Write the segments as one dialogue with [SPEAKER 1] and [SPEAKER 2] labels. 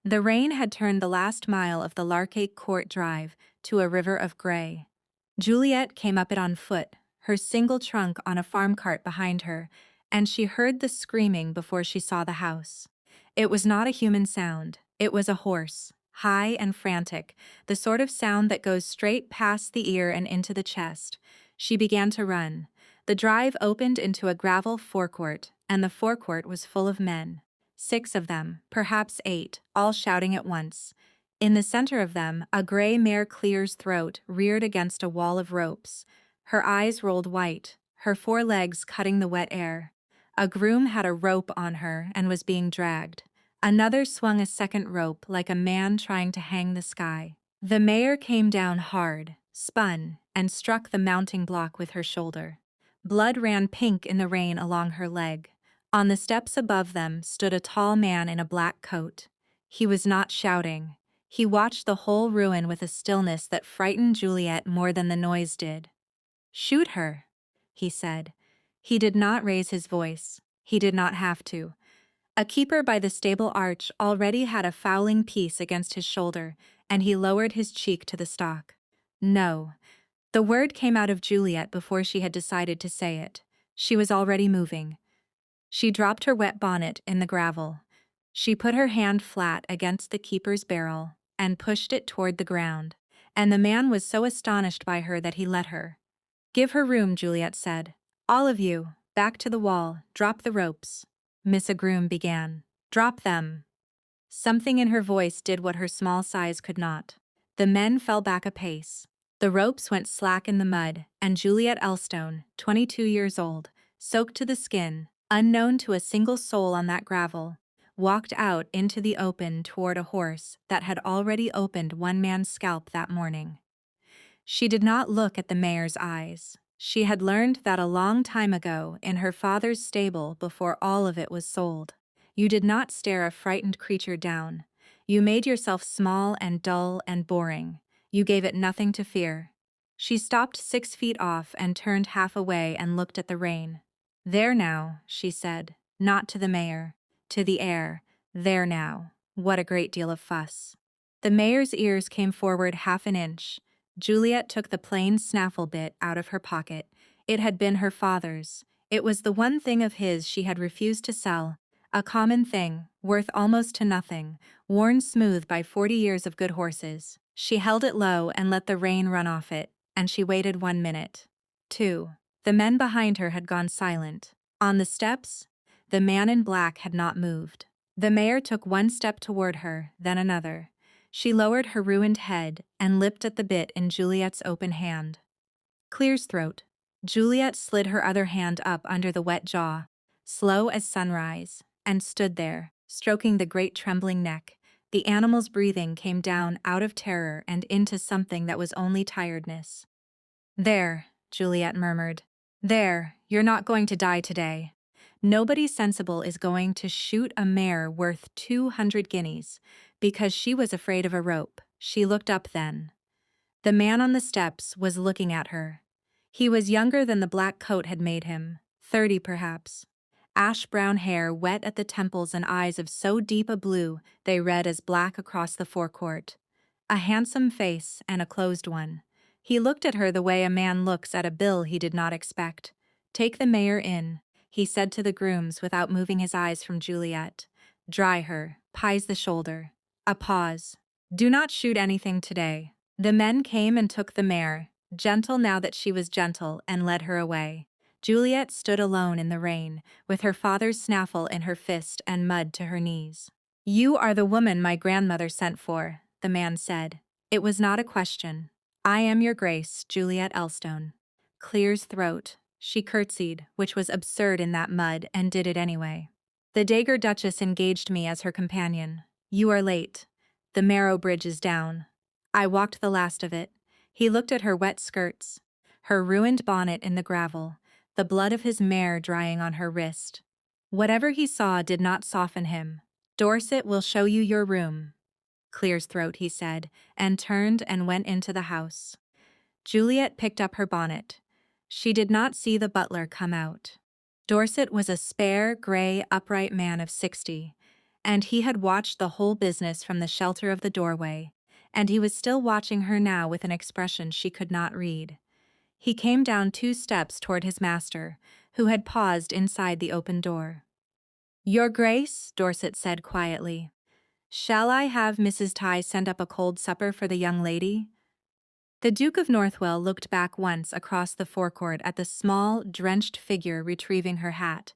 [SPEAKER 1] The rain had turned the last mile of the Larkake Court Drive to a river of gray. Juliet came up it on foot, her single trunk on a farm cart behind her, and she heard the screaming before she saw the house. It was not a human sound, it was a horse, high and frantic, the sort of sound that goes straight past the ear and into the chest. She began to run. The drive opened into a gravel forecourt, and the forecourt was full of men. 6 of them, perhaps 8, all shouting at once. In the center of them, a gray mare Clear's throat reared against a wall of ropes. Her eyes rolled white, her 4 legs cutting the wet air. A groom had a rope on her and was being dragged. Another swung a second rope like a man trying to hang the sky. The mare came down hard, spun, and struck the mounting block with her shoulder. Blood ran pink in the rain along her leg. On the steps above them stood a tall man in a black coat. He was not shouting. He watched the whole ruin with a stillness that frightened Juliet more than the noise did. "Shoot her," he said. He did not raise his voice. He did not have to. A keeper by the stable arch already had a fowling piece against his shoulder, and he lowered his cheek to the stock. No. The word came out of Juliet before she had decided to say it. She was already moving. She dropped her wet bonnet in the gravel. She put her hand flat against the keeper's barrel and pushed it toward the ground, and the man was so astonished by her that he let her. "Give her room," Juliet said. "All of you, back to the wall, drop the ropes." Miss Groom began. "Drop them." Something in her voice did what her small size could not. The men fell back a pace. The ropes went slack in the mud, and Juliet Elstone, 22 years old, soaked to the skin, unknown to a single soul on that gravel, walked out into the open toward a horse that had already opened one man's scalp that morning. She did not look at the mayor's eyes. She had learned that a long time ago in her father's stable before all of it was sold. You did not stare a frightened creature down. You made yourself small and dull and boring. You gave it nothing to fear. She stopped 6 feet off and turned half away and looked at the rain. "There now," she said, not to the mayor, to the air. "There now. What a great deal of fuss." The mayor's ears came forward half an inch. Juliet took the plain snaffle bit out of her pocket. It had been her father's. It was the one thing of his she had refused to sell, a common thing, worth almost to nothing, worn smooth by 40 years of good horses. She held it low and let the rain run off it, and she waited 1 minute. 2. The men behind her had gone silent. On the steps, the man in black had not moved. The mayor took 1 step toward her, then another. She lowered her ruined head and lipped at the bit in Juliet's open hand. "Clear's throat." Juliet slid her other hand up under the wet jaw, slow as sunrise, and stood there, stroking the great trembling neck. The animal's breathing came down out of terror and into something that was only tiredness. "There," Juliet murmured. "There, you're not going to die today. Nobody sensible is going to shoot a mare worth 200 guineas, because she was afraid of a rope." She looked up then. The man on the steps was looking at her. He was younger than the black coat had made him, 30 perhaps. Ash-brown hair wet at the temples and eyes of so deep a blue they read as black across the forecourt. A handsome face and a closed one. He looked at her the way a man looks at a bill he did not expect. "Take the mayor in," he said to the grooms without moving his eyes from Juliet. "Dry her, pies the shoulder." A pause. "Do not shoot anything today." The men came and took the mare, gentle now that she was gentle, and led her away. Juliet stood alone in the rain, with her father's snaffle in her fist and mud to her knees. "You are the woman my grandmother sent for," the man said. It was not a question. "I am your grace, Juliet Elstone." Clear's throat. She curtsied, which was absurd in that mud, and did it anyway. "The Dagger Duchess engaged me as her companion. You are late. The Marrow Bridge is down." I walked the last of it. He looked at her wet skirts, her ruined bonnet in the gravel, the blood of his mare drying on her wrist. Whatever he saw did not soften him. "Dorset will show you your room." Clear's throat, he said, and turned and went into the house. Juliet picked up her bonnet. She did not see the butler come out. Dorset was a spare, gray, upright man of 60, and he had watched the whole business from the shelter of the doorway, and he was still watching her now with an expression she could not read. He came down 2 steps toward his master, who had paused inside the open door. "Your Grace," Dorset said quietly, "shall I have Mrs. Tighe send up a cold supper for the young lady?" The Duke of Northwell looked back once across the forecourt at the small, drenched figure retrieving her hat.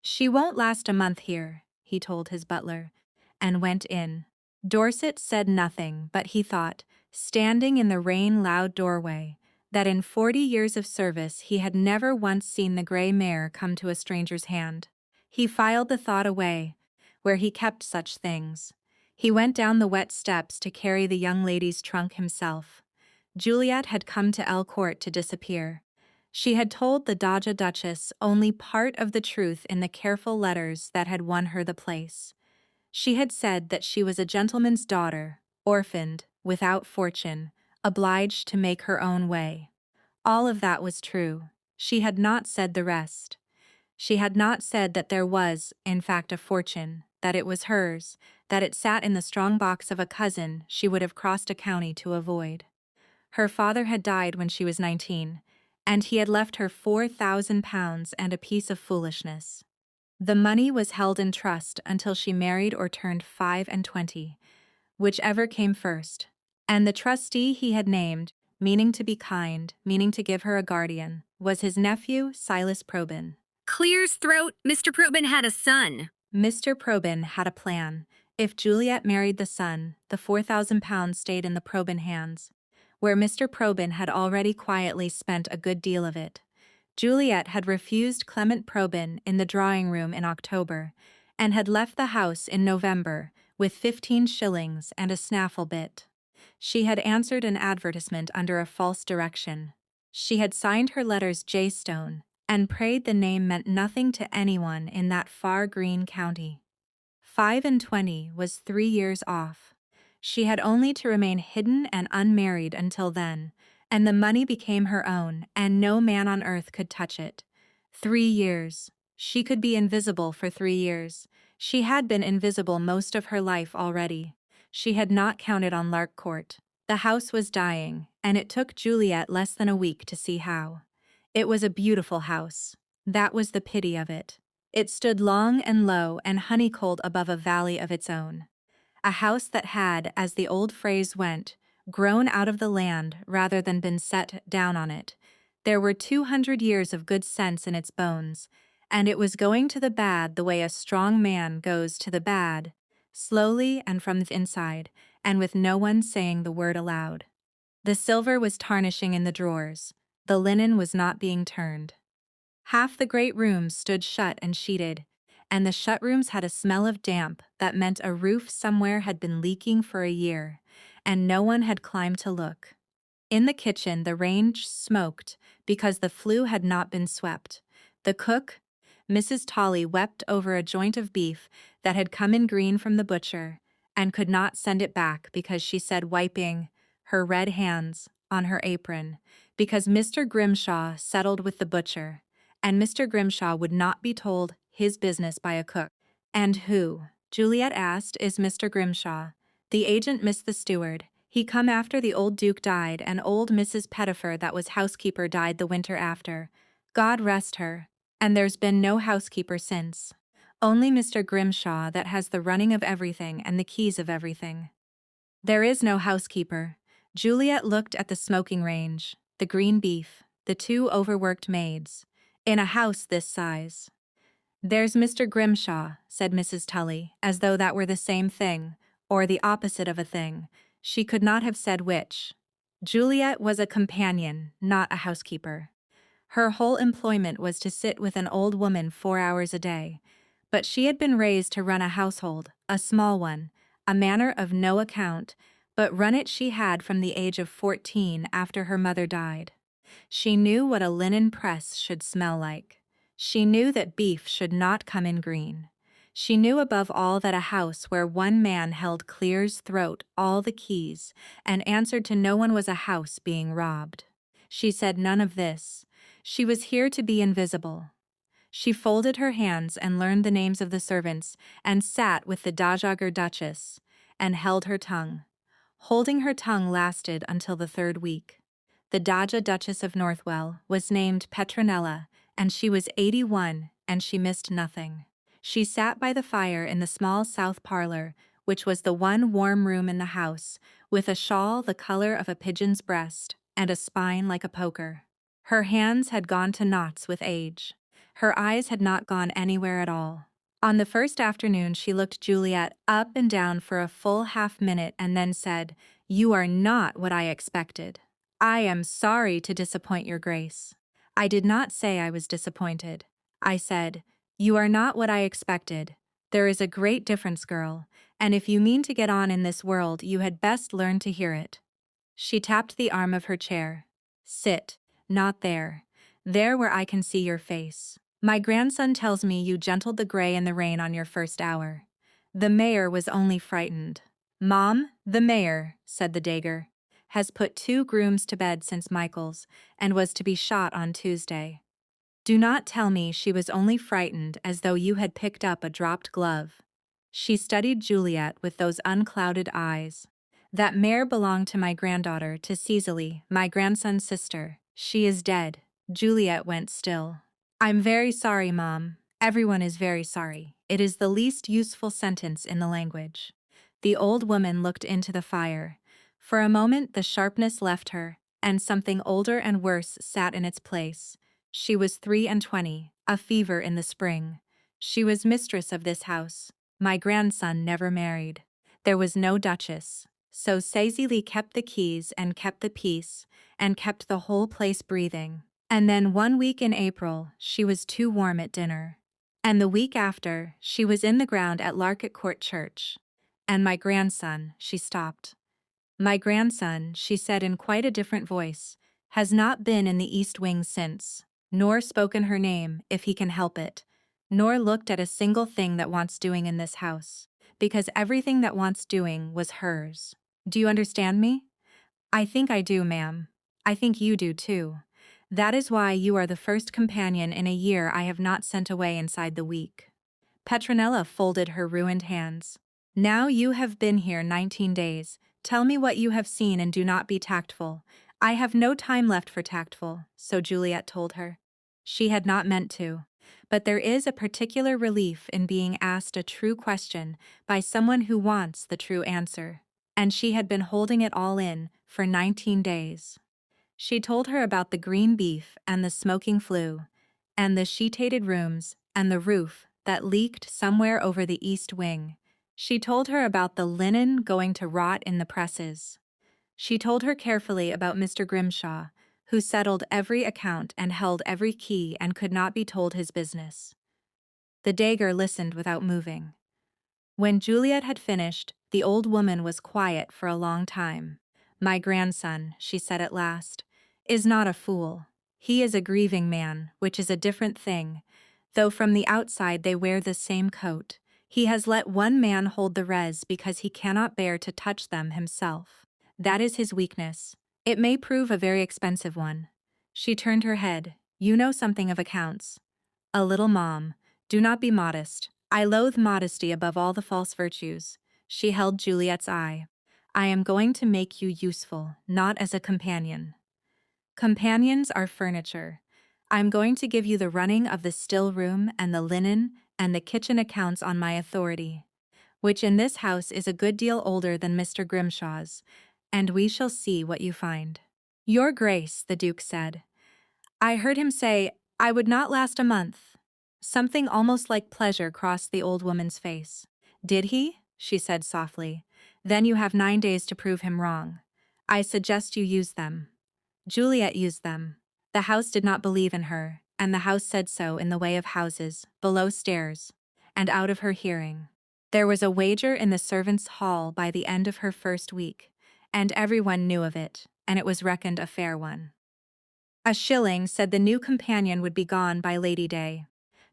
[SPEAKER 1] "She won't last a month here," he told his butler, and went in. Dorset said nothing, but he thought, standing in the rain-loud doorway, that in 40 years of service he had never once seen the gray mare come to a stranger's hand. He filed the thought away, where he kept such things. He went down the wet steps to carry the young lady's trunk himself. Juliet had come to Elcourt to disappear. She had told the Doja Duchess only part of the truth in the careful letters that had won her the place. She had said that she was a gentleman's daughter, orphaned, without fortune, obliged to make her own way. All of that was true. She had not said the rest. She had not said that there was, in fact, a fortune, that it was hers, that it sat in the strong box of a cousin she would have crossed a county to avoid. Her father had died when she was 19, and he had left her £4,000 and a piece of foolishness. The money was held in trust until she married or turned 25, whichever came first, and the trustee he had named, meaning to be kind, meaning to give her a guardian, was his nephew, Silas Probyn.
[SPEAKER 2] Clear's throat, Mr. Probyn had a son.
[SPEAKER 1] Mr. Probyn had a plan. If Juliet married the son, the £4,000 stayed in the Probyn hands, where Mr. Probyn had already quietly spent a good deal of it. Juliet had refused Clement Probyn in the drawing-room in October, and had left the house in November with 15 shillings and a snaffle bit. She had answered an advertisement under a false direction. She had signed her letters J. Stone, and prayed the name meant nothing to anyone in that far green county. 25 was 3 years off. She had only to remain hidden and unmarried until then, and the money became her own, and no man on earth could touch it. 3 years. She could be invisible for 3 years. She had been invisible most of her life already. She had not counted on Larkcourt. The house was dying, and it took Juliet less than a week to see how. It was a beautiful house. That was the pity of it. It stood long and low and honeycombed above a valley of its own. A house that had, as the old phrase went, grown out of the land rather than been set down on it. There were 200 years of good sense in its bones, and it was going to the bad the way a strong man goes to the bad, slowly and from the inside, and with no one saying the word aloud. The silver was tarnishing in the drawers. The linen was not being turned. Half the great rooms stood shut and sheeted, and the shut rooms had a smell of damp that meant a roof somewhere had been leaking for a year, and no one had climbed to look. In the kitchen the range smoked because the flue had not been swept. The cook, Mrs. Tolly, wept over a joint of beef that had come in green from the butcher, and could not send it back because she said, wiping her red hands on her apron, because Mr. Grimshaw settled with the butcher, and Mr. Grimshaw would not be told his business by a cook. "And who," Juliet asked, "is Mr. Grimshaw?" The agent missed the steward. He come after the old Duke died, and old Mrs. Pettifer that was housekeeper died the winter after. God rest her. And there's been no housekeeper since. Only Mr. Grimshaw that has the running of everything and the keys of everything. There is no housekeeper. Juliet looked at the smoking range, the green beef, the 2 overworked maids. In a house this size. "There's Mr. Grimshaw," said Mrs. Tully, as though that were the same thing, or the opposite of a thing. She could not have said which. Juliet was a companion, not a housekeeper. Her whole employment was to sit with an old woman 4 hours a day. But she had been raised to run a household, a small one, a manor of no account, but run it she had from the age of 14 after her mother died. She knew what a linen press should smell like. She knew that beef should not come in green. She knew above all that a house where one man held Clear's throat all the keys and answered to no one was a house being robbed. She said none of this. She was here to be invisible. She folded her hands and learned the names of the servants, and sat with the Dowager Duchess, and held her tongue. Holding her tongue lasted until the third week. The Dowager Duchess of Northwell was named Petronella, and she was 81, and she missed nothing. She sat by the fire in the small south parlor, which was the one warm room in the house, with a shawl the color of a pigeon's breast, and a spine like a poker. Her hands had gone to knots with age. Her eyes had not gone anywhere at all. On the first afternoon she looked Juliet up and down for a full half-minute and then said, "You are not what I expected. I am sorry to disappoint your grace." I did not say I was disappointed. I said, "You are not what I expected. There is a great difference, girl, and if you mean to get on in this world you had best learn to hear it." She tapped the arm of her chair. "Sit, not there. There where I can see your face. My grandson tells me you gentled the gray in the rain on your first hour. The mayor was only frightened." "Mom, the mayor," said the Dagger, "has put 2 grooms to bed since Michael's, and was to be shot on Tuesday. Do not tell me she was only frightened as though you had picked up a dropped glove." She studied Juliet with those unclouded eyes. "That mare belonged to my granddaughter, to Cecily, my grandson's sister. She is dead." Juliet went still. "I'm very sorry, Mom. Everyone is very sorry. It is the least useful sentence in the language." The old woman looked into the fire. For a moment the sharpness left her, and something older and worse sat in its place. She was 23, a fever in the spring. She was mistress of this house. My grandson never married. There was no duchess. So Cecily kept the keys and kept the peace, and kept the whole place breathing. And then 1 week in April, she was too warm at dinner. And the week after, she was in the ground at Larket Court Church. And my grandson, she stopped. "My grandson," she said in quite a different voice, "has not been in the East Wing since, nor spoken her name, if he can help it, nor looked at a single thing that wants doing in this house, because everything that wants doing was hers. Do you understand me?" "I think I do, ma'am. I think you do too. That is why you are the first companion in a year I have not sent away inside the week." Petronella folded her ruined hands. "Now you have been here 19 days. Tell me what you have seen and do not be tactful." "I have no time left for tactful," so Juliet told her. She had not meant to. But there is a particular relief in being asked a true question by someone who wants the true answer. And she had been holding it all in for 19 days. She told her about the green beef and the smoking flue, and the sheeted rooms and the roof that leaked somewhere over the east wing. She told her about the linen going to rot in the presses. She told her carefully about Mr. Grimshaw, who settled every account and held every key and could not be told his business. The Dagger listened without moving. When Juliet had finished, the old woman was quiet for a long time. "My grandson," she said at last, "is not a fool. He is a grieving man, which is a different thing, though from the outside they wear the same coat. He has let one man hold the res because he cannot bear to touch them himself. That is his weakness. It may prove a very expensive one." She turned her head. "You know something of accounts." "A little, Mom. Do not be modest. I loathe modesty above all the false virtues." She held Juliet's eye. "I am going to make you useful, not as a companion. Companions are furniture. I am going to give you the running of the still room and the linen and the kitchen accounts on my authority, which in this house is a good deal older than Mr. Grimshaw's, and we shall see what you find." "Your Grace," the Duke said. "I heard him say, I would not last a month." Something almost like pleasure crossed the old woman's face. "Did he?" she said softly. "Then you have 9 days to prove him wrong. I suggest you use them." Juliet used them. The house did not believe in her, and the house said so in the way of houses, below stairs, and out of her hearing. There was a wager in the servants' hall by the end of her first week, and everyone knew of it, and it was reckoned a fair one. A shilling said the new companion would be gone by Lady Day,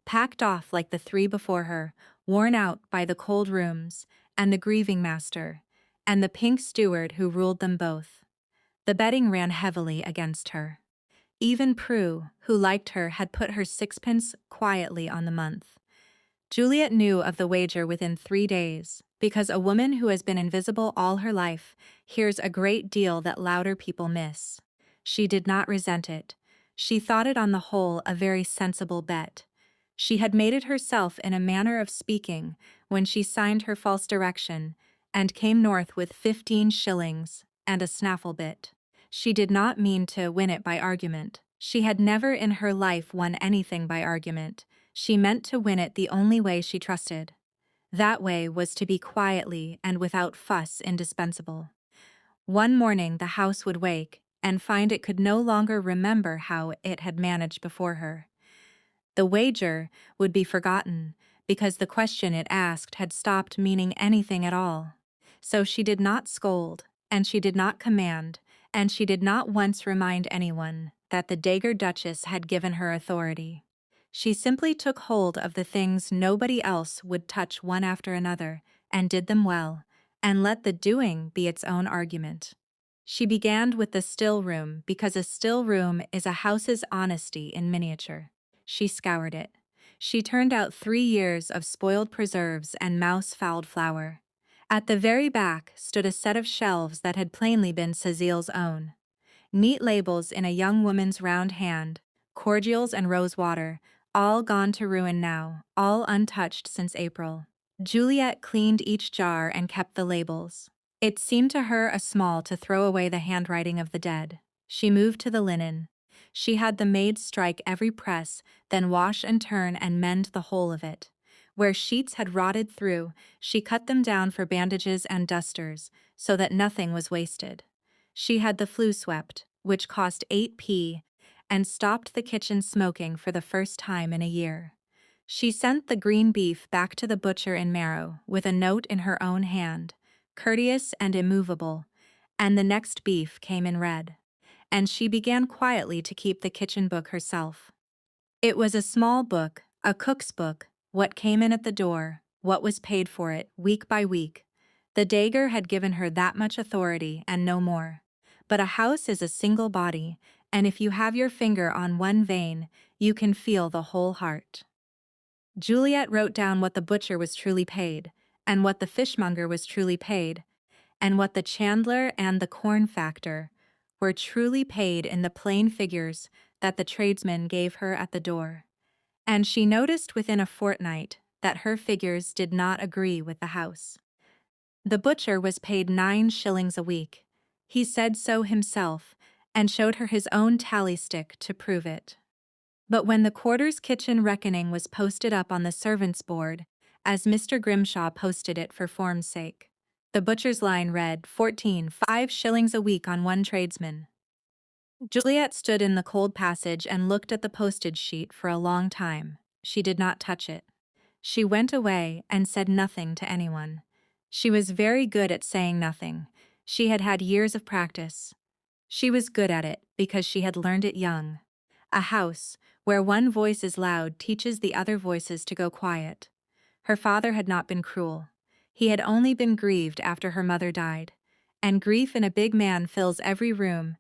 [SPEAKER 1] packed off like the 3 before her, worn out by the cold rooms, and the grieving master, and the pink steward who ruled them both. The betting ran heavily against her. Even Prue, who liked her, had put her sixpence quietly on the month. Juliet knew of the wager within 3 days, because a woman who has been invisible all her life hears a great deal that louder people miss. She did not resent it. She thought it on the whole a very sensible bet. She had made it herself in a manner of speaking when she signed her false direction and came north with 15 shillings and a snaffle bit. She did not mean to win it by argument. She had never in her life won anything by argument. She meant to win it the only way she trusted. That way was to be quietly and without fuss indispensable. One morning the house would wake and find it could no longer remember how it had managed before her. The wager would be forgotten because the question it asked had stopped meaning anything at all. So she did not scold, and she did not command, and she did not once remind anyone that the Dagger Duchess had given her authority. She simply took hold of the things nobody else would touch one after another, and did them well, and let the doing be its own argument. She began with the still room because a still room is a house's honesty in miniature. She scoured it. She turned out 3 years of spoiled preserves and mouse-fouled flour. At the very back stood a set of shelves that had plainly been Cecile's own. Neat labels in a young woman's round hand, cordials and rose water, all gone to ruin now, all untouched since April. Juliet cleaned each jar and kept the labels. It seemed to her a small to throw away the handwriting of the dead. She moved to the linen. She had the maids strike every press, then wash and turn and mend the whole of it. Where sheets had rotted through, she cut them down for bandages and dusters, so that nothing was wasted. She had the flue swept, which cost 8p, and stopped the kitchen smoking for the first time in a year. She sent the green beef back to the butcher in Marrow with a note in her own hand, courteous and immovable, and the next beef came in red. And she began quietly to keep the kitchen book herself. It was a small book, a cook's book, what came in at the door, what was paid for it, week by week. The Dagger had given her that much authority and no more. But a house is a single body, and if you have your finger on one vein, you can feel the whole heart. Juliet wrote down what the butcher was truly paid, and what the fishmonger was truly paid, and what the chandler and the corn factor were truly paid in the plain figures that the tradesmen gave her at the door. And she noticed within a fortnight that her figures did not agree with the house. The butcher was paid 9 shillings a week. He said so himself, and showed her his own tally stick to prove it. But when the quarter's kitchen reckoning was posted up on the servants' board, as Mr. Grimshaw posted it for form's sake, the butcher's line read 5 shillings a week on one tradesman. Juliet stood in the cold passage and looked at the postage sheet for a long time. She did not touch it. She went away and said nothing to anyone. She was very good at saying nothing. She had had years of practice. She was good at it because she had learned it young. A house where one voice is loud teaches the other voices to go quiet. Her father had not been cruel. He had only been grieved after her mother died. And grief in a big man fills every room,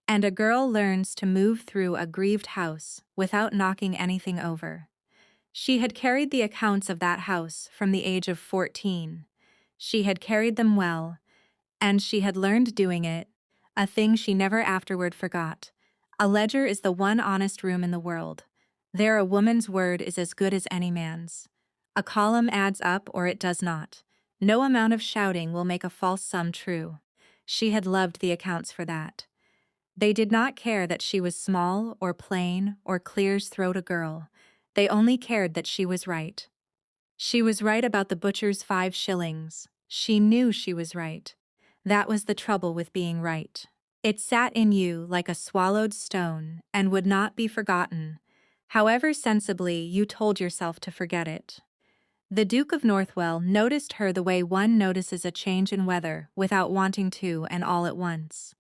[SPEAKER 1] and a girl learns to move through a grieved house without knocking anything over. She had carried the accounts of that house from the age of 14. She had carried them well, and she had learned doing it, a thing she never afterward forgot. A ledger is the one honest room in the world. There a woman's word is as good as any man's. A column adds up or it does not. No amount of shouting will make a false sum true. She had loved the accounts for that. They did not care that she was small or plain or clear-throat a girl. They only cared that she was right. She was right about the butcher's 5 shillings. She knew she was right. That was the trouble with being right. It sat in you like a swallowed stone and would not be forgotten, however sensibly you told yourself to forget it. The Duke of Northwell noticed her the way one notices a change in weather without wanting to and all at once.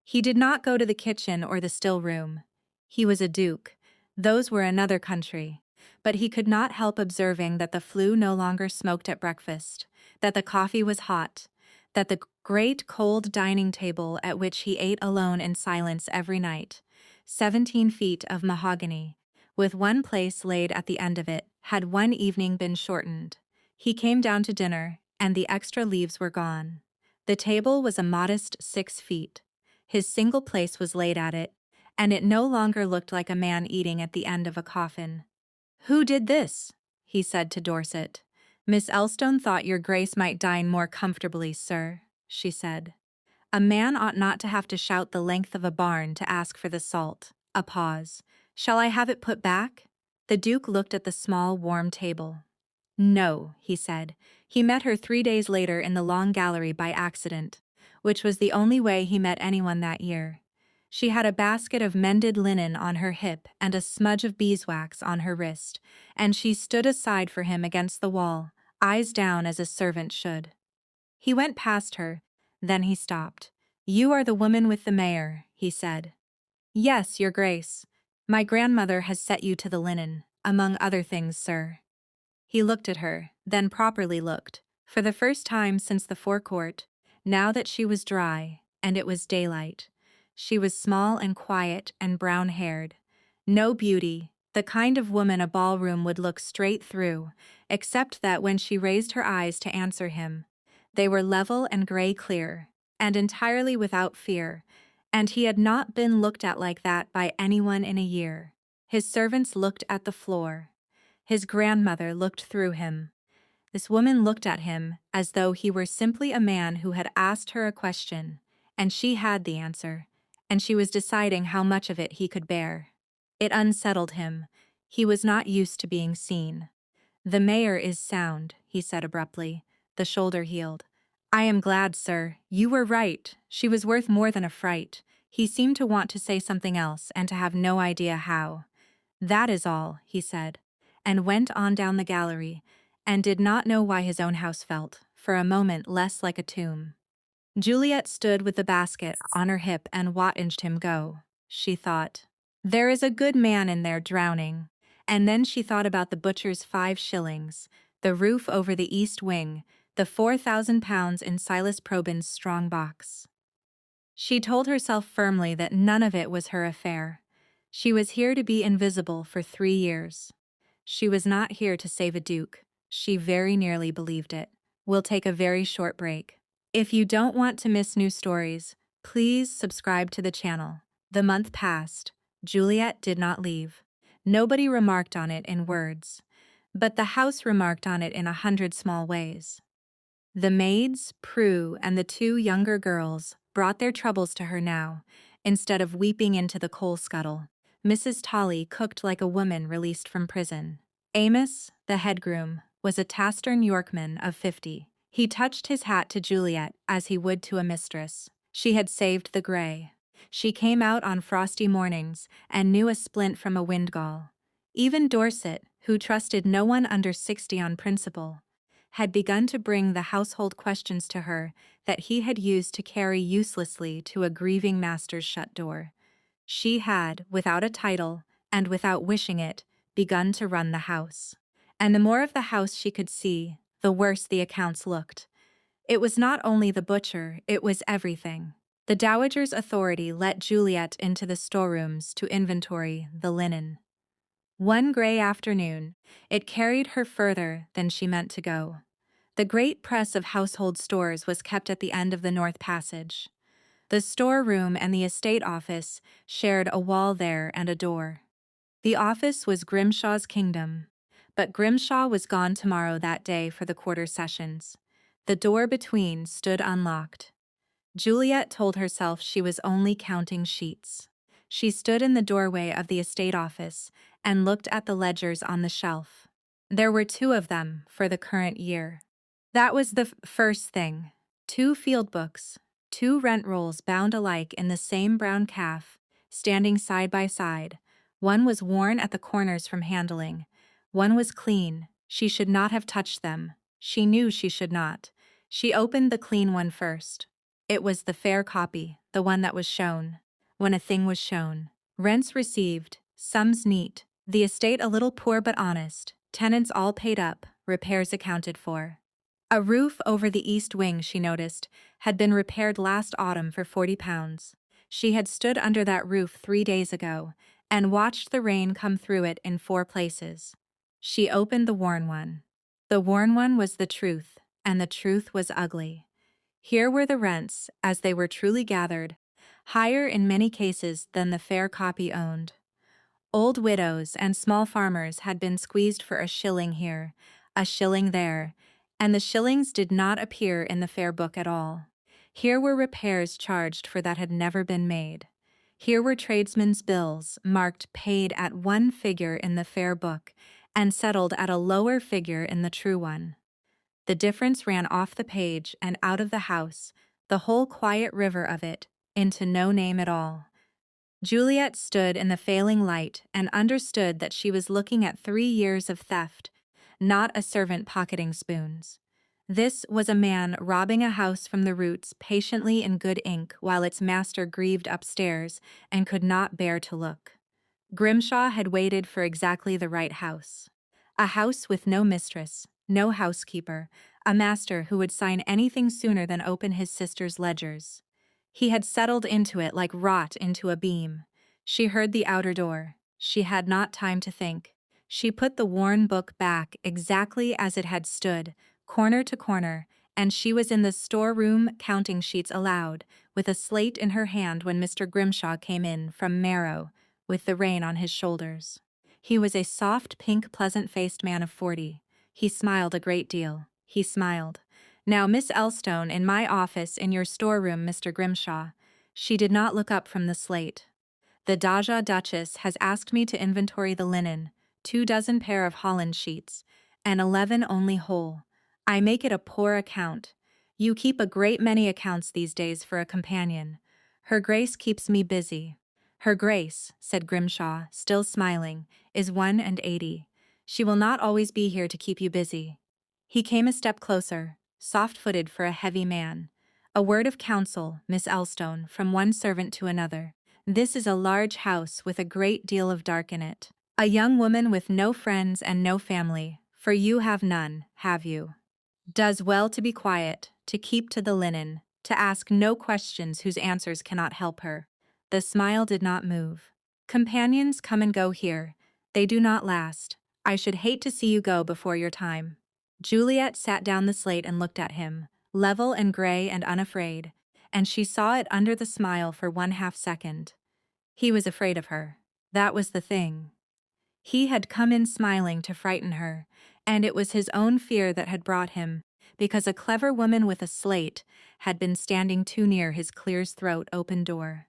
[SPEAKER 1] He did not go to the kitchen or the still room. He was a duke. Those were another country. But he could not help observing that the flue no longer smoked at breakfast, that the coffee was hot, that the great cold dining table at which he ate alone in silence every night, 17 feet of mahogany, with one place laid at the end of it, had one evening been shortened. He came down to dinner, and the extra leaves were gone. The table was a modest 6 feet. His single place was laid at it, and it no longer looked like a man eating at the end of a coffin. "Who did this?" he said to Dorset. "Miss Elstone thought your grace might dine more comfortably, sir," she said. A man ought not to have to shout the length of a barn to ask for the salt. A pause. "Shall I have it put back?" The Duke looked at the small, warm table. "No," he said. He met her 3 days later in the long gallery by accident, which was the only way he met anyone that year. She had a basket of mended linen on her hip and a smudge of beeswax on her wrist, and she stood aside for him against the wall, eyes down as a servant should. He went past her, then he stopped. "You are the woman with the mayor," he said. "Yes, your grace. My grandmother has set you to the linen, among other things, sir." He looked at her, then properly looked, for the first time since the forecourt, now that she was dry, and it was daylight. She was small and quiet and brown-haired. No beauty, the kind of woman a ballroom would look straight through, except that when she raised her eyes to answer him, they were level and gray-clear, and entirely without fear, and he had not been looked at like that by anyone in a year. His servants looked at the floor. His grandmother looked through him. This woman looked at him as though he were simply a man who had asked her a question, and she had the answer, and she was deciding how much of it he could bear. It unsettled him. He was not used to being seen. "The mayor is sound," he said abruptly. The shoulder healed. "I am glad, sir. You were right. She was worth more than a fright." He seemed to want to say something else and to have no idea how. "That is all," he said, and went on down the gallery, and did not know why his own house felt, for a moment, less like a tomb. Juliet stood with the basket on her hip and watched him go. She thought, "There is a good man in there drowning." And then she thought about the butcher's 5 shillings, the roof over the east wing, the £4,000 in Silas Probyn's strong box. She told herself firmly that none of it was her affair. She was here to be invisible for 3 years. She was not here to save a duke. She very nearly believed it. We'll take a very short break. If you don't want to miss new stories, please subscribe to the channel. The month passed. Juliet did not leave. Nobody remarked on it in words, but the house remarked on it in 100 small ways. The maids, Prue, and the 2 younger girls brought their troubles to her now, instead of weeping into the coal scuttle. Mrs. Tolly cooked like a woman released from prison. Amos, the head groom, was a taciturn Yorkman of 50. He touched his hat to Juliet as he would to a mistress. She had saved the grey. She came out on frosty mornings and knew a splint from a windgall. Even Dorset, who trusted no one under 60 on principle, had begun to bring the household questions to her that he had used to carry uselessly to a grieving master's shut door. She had, without a title, and without wishing it, begun to run the house. And the more of the house she could see, the worse the accounts looked. It was not only the butcher, it was everything. The dowager's authority let Juliet into the storerooms to inventory the linen. One gray afternoon, it carried her further than she meant to go. The great press of household stores was kept at the end of the North Passage. The storeroom and the estate office shared a wall there and a door. The office was Grimshaw's kingdom, but Grimshaw was gone tomorrow that day for the quarter sessions. The door between stood unlocked. Juliet told herself she was only counting sheets. She stood in the doorway of the estate office and looked at the ledgers on the shelf. There were 2 of them for the current year. That was the first thing. 2 field books, 2 rent rolls bound alike in the same brown calf, standing side by side. One was worn at the corners from handling. One was clean. She should not have touched them. She knew she should not. She opened the clean one first. It was the fair copy, the one that was shown. When a thing was shown. Rents received, sums neat, the estate a little poor but honest, tenants all paid up, repairs accounted for. A roof over the east wing, she noticed, had been repaired last autumn for £40. She had stood under that roof 3 days ago and watched the rain come through it in 4 places. She opened the worn one. The worn one was the truth, and the truth was ugly. Here were the rents, as they were truly gathered, higher in many cases than the fair copy owned. Old widows and small farmers had been squeezed for a shilling here, a shilling there, and the shillings did not appear in the fair book at all. Here were repairs charged for that had never been made. Here were tradesmen's bills marked paid at one figure in the fair book and settled at a lower figure in the true one. The difference ran off the page and out of the house, the whole quiet river of it, into no name at all. Juliet stood in the failing light and understood that she was looking at 3 years of theft, not a servant pocketing spoons. This was a man robbing a house from the roots patiently in good ink while its master grieved upstairs and could not bear to look. Grimshaw had waited for exactly the right house. A house with no mistress, no housekeeper, a master who would sign anything sooner than open his sister's ledgers. He had settled into it like rot into a beam. She heard the outer door. She had not time to think. She put the worn book back exactly as it had stood, corner to corner, and she was in the storeroom counting sheets aloud, with a slate in her hand when Mr. Grimshaw came in from Marrow, with the rain on his shoulders. He was a soft, pink, pleasant-faced man of 40. He smiled a great deal. He smiled. "Now, Miss Elstone, in my office in your storeroom, Mr. Grimshaw." She did not look up from the slate. "The Doja Duchess has asked me to inventory the linen, 2 dozen pair of Holland sheets, and 11 only whole. I make it a poor account. You keep a great many accounts these days for a companion. Her Grace keeps me busy." "Her Grace," said Grimshaw, still smiling, "is 1 and 80. She will not always be here to keep you busy." He came a step closer, soft-footed for a heavy man. "A word of counsel, Miss Elstone, from one servant to another. This is a large house with a great deal of dark in it. A young woman with no friends and no family, for you have none, have you? Does well to be quiet, to keep to the linen, to ask no questions whose answers cannot help her." The smile did not move. "Companions come and go here. They do not last. I should hate to see you go before your time." Juliet sat down the slate and looked at him, level and gray and unafraid, and she saw it under the smile for 1/2 second. He was afraid of her. That was the thing. He had come in smiling to frighten her, and it was his own fear that had brought him, because a clever woman with a slate had been standing too near his clear-throat open door.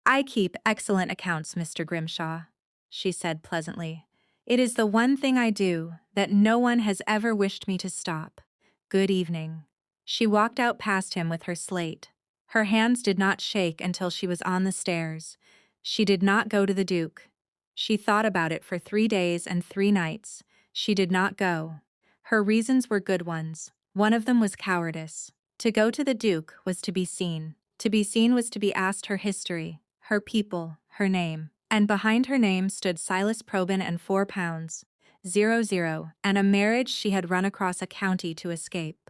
[SPEAKER 1] "I keep excellent accounts, Mr. Grimshaw," she said pleasantly. "It is the one thing I do that no one has ever wished me to stop. Good evening." She walked out past him with her slate. Her hands did not shake until she was on the stairs. She did not go to the Duke. She thought about it for 3 days and 3 nights. She did not go. Her reasons were good ones. One of them was cowardice. To go to the Duke was to be seen. To be seen was to be asked her history, her people, her name. And behind her name stood Silas Probyn and £4.00, and a marriage she had run across a county to escape.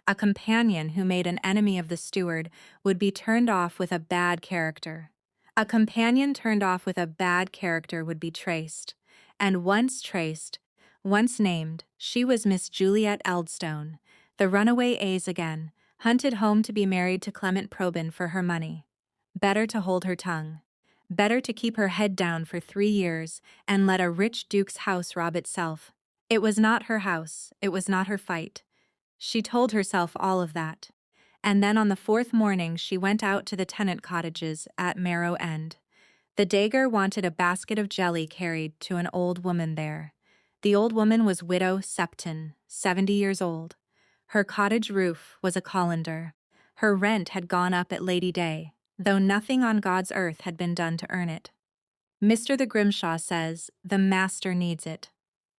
[SPEAKER 1] A companion who made an enemy of the steward would be turned off with a bad character. A companion turned off with a bad character would be traced. And once traced, once named, she was Miss Juliet Eldstone, the runaway A's again, hunted home to be married to Clement Probyn for her money. Better to hold her tongue. Better to keep her head down for 3 years and let a rich duke's house rob itself. It was not her house, it was not her fight. She told herself all of that. And then on the 4th morning she went out to the tenant cottages at Marrow End. The Dagger wanted a basket of jelly carried to an old woman there. The old woman was Widow Septon, 70 years old. Her cottage roof was a colander. Her rent had gone up at Lady Day, though nothing on God's earth had been done to earn it. "Mr. the Grimshaw says, the master needs it,"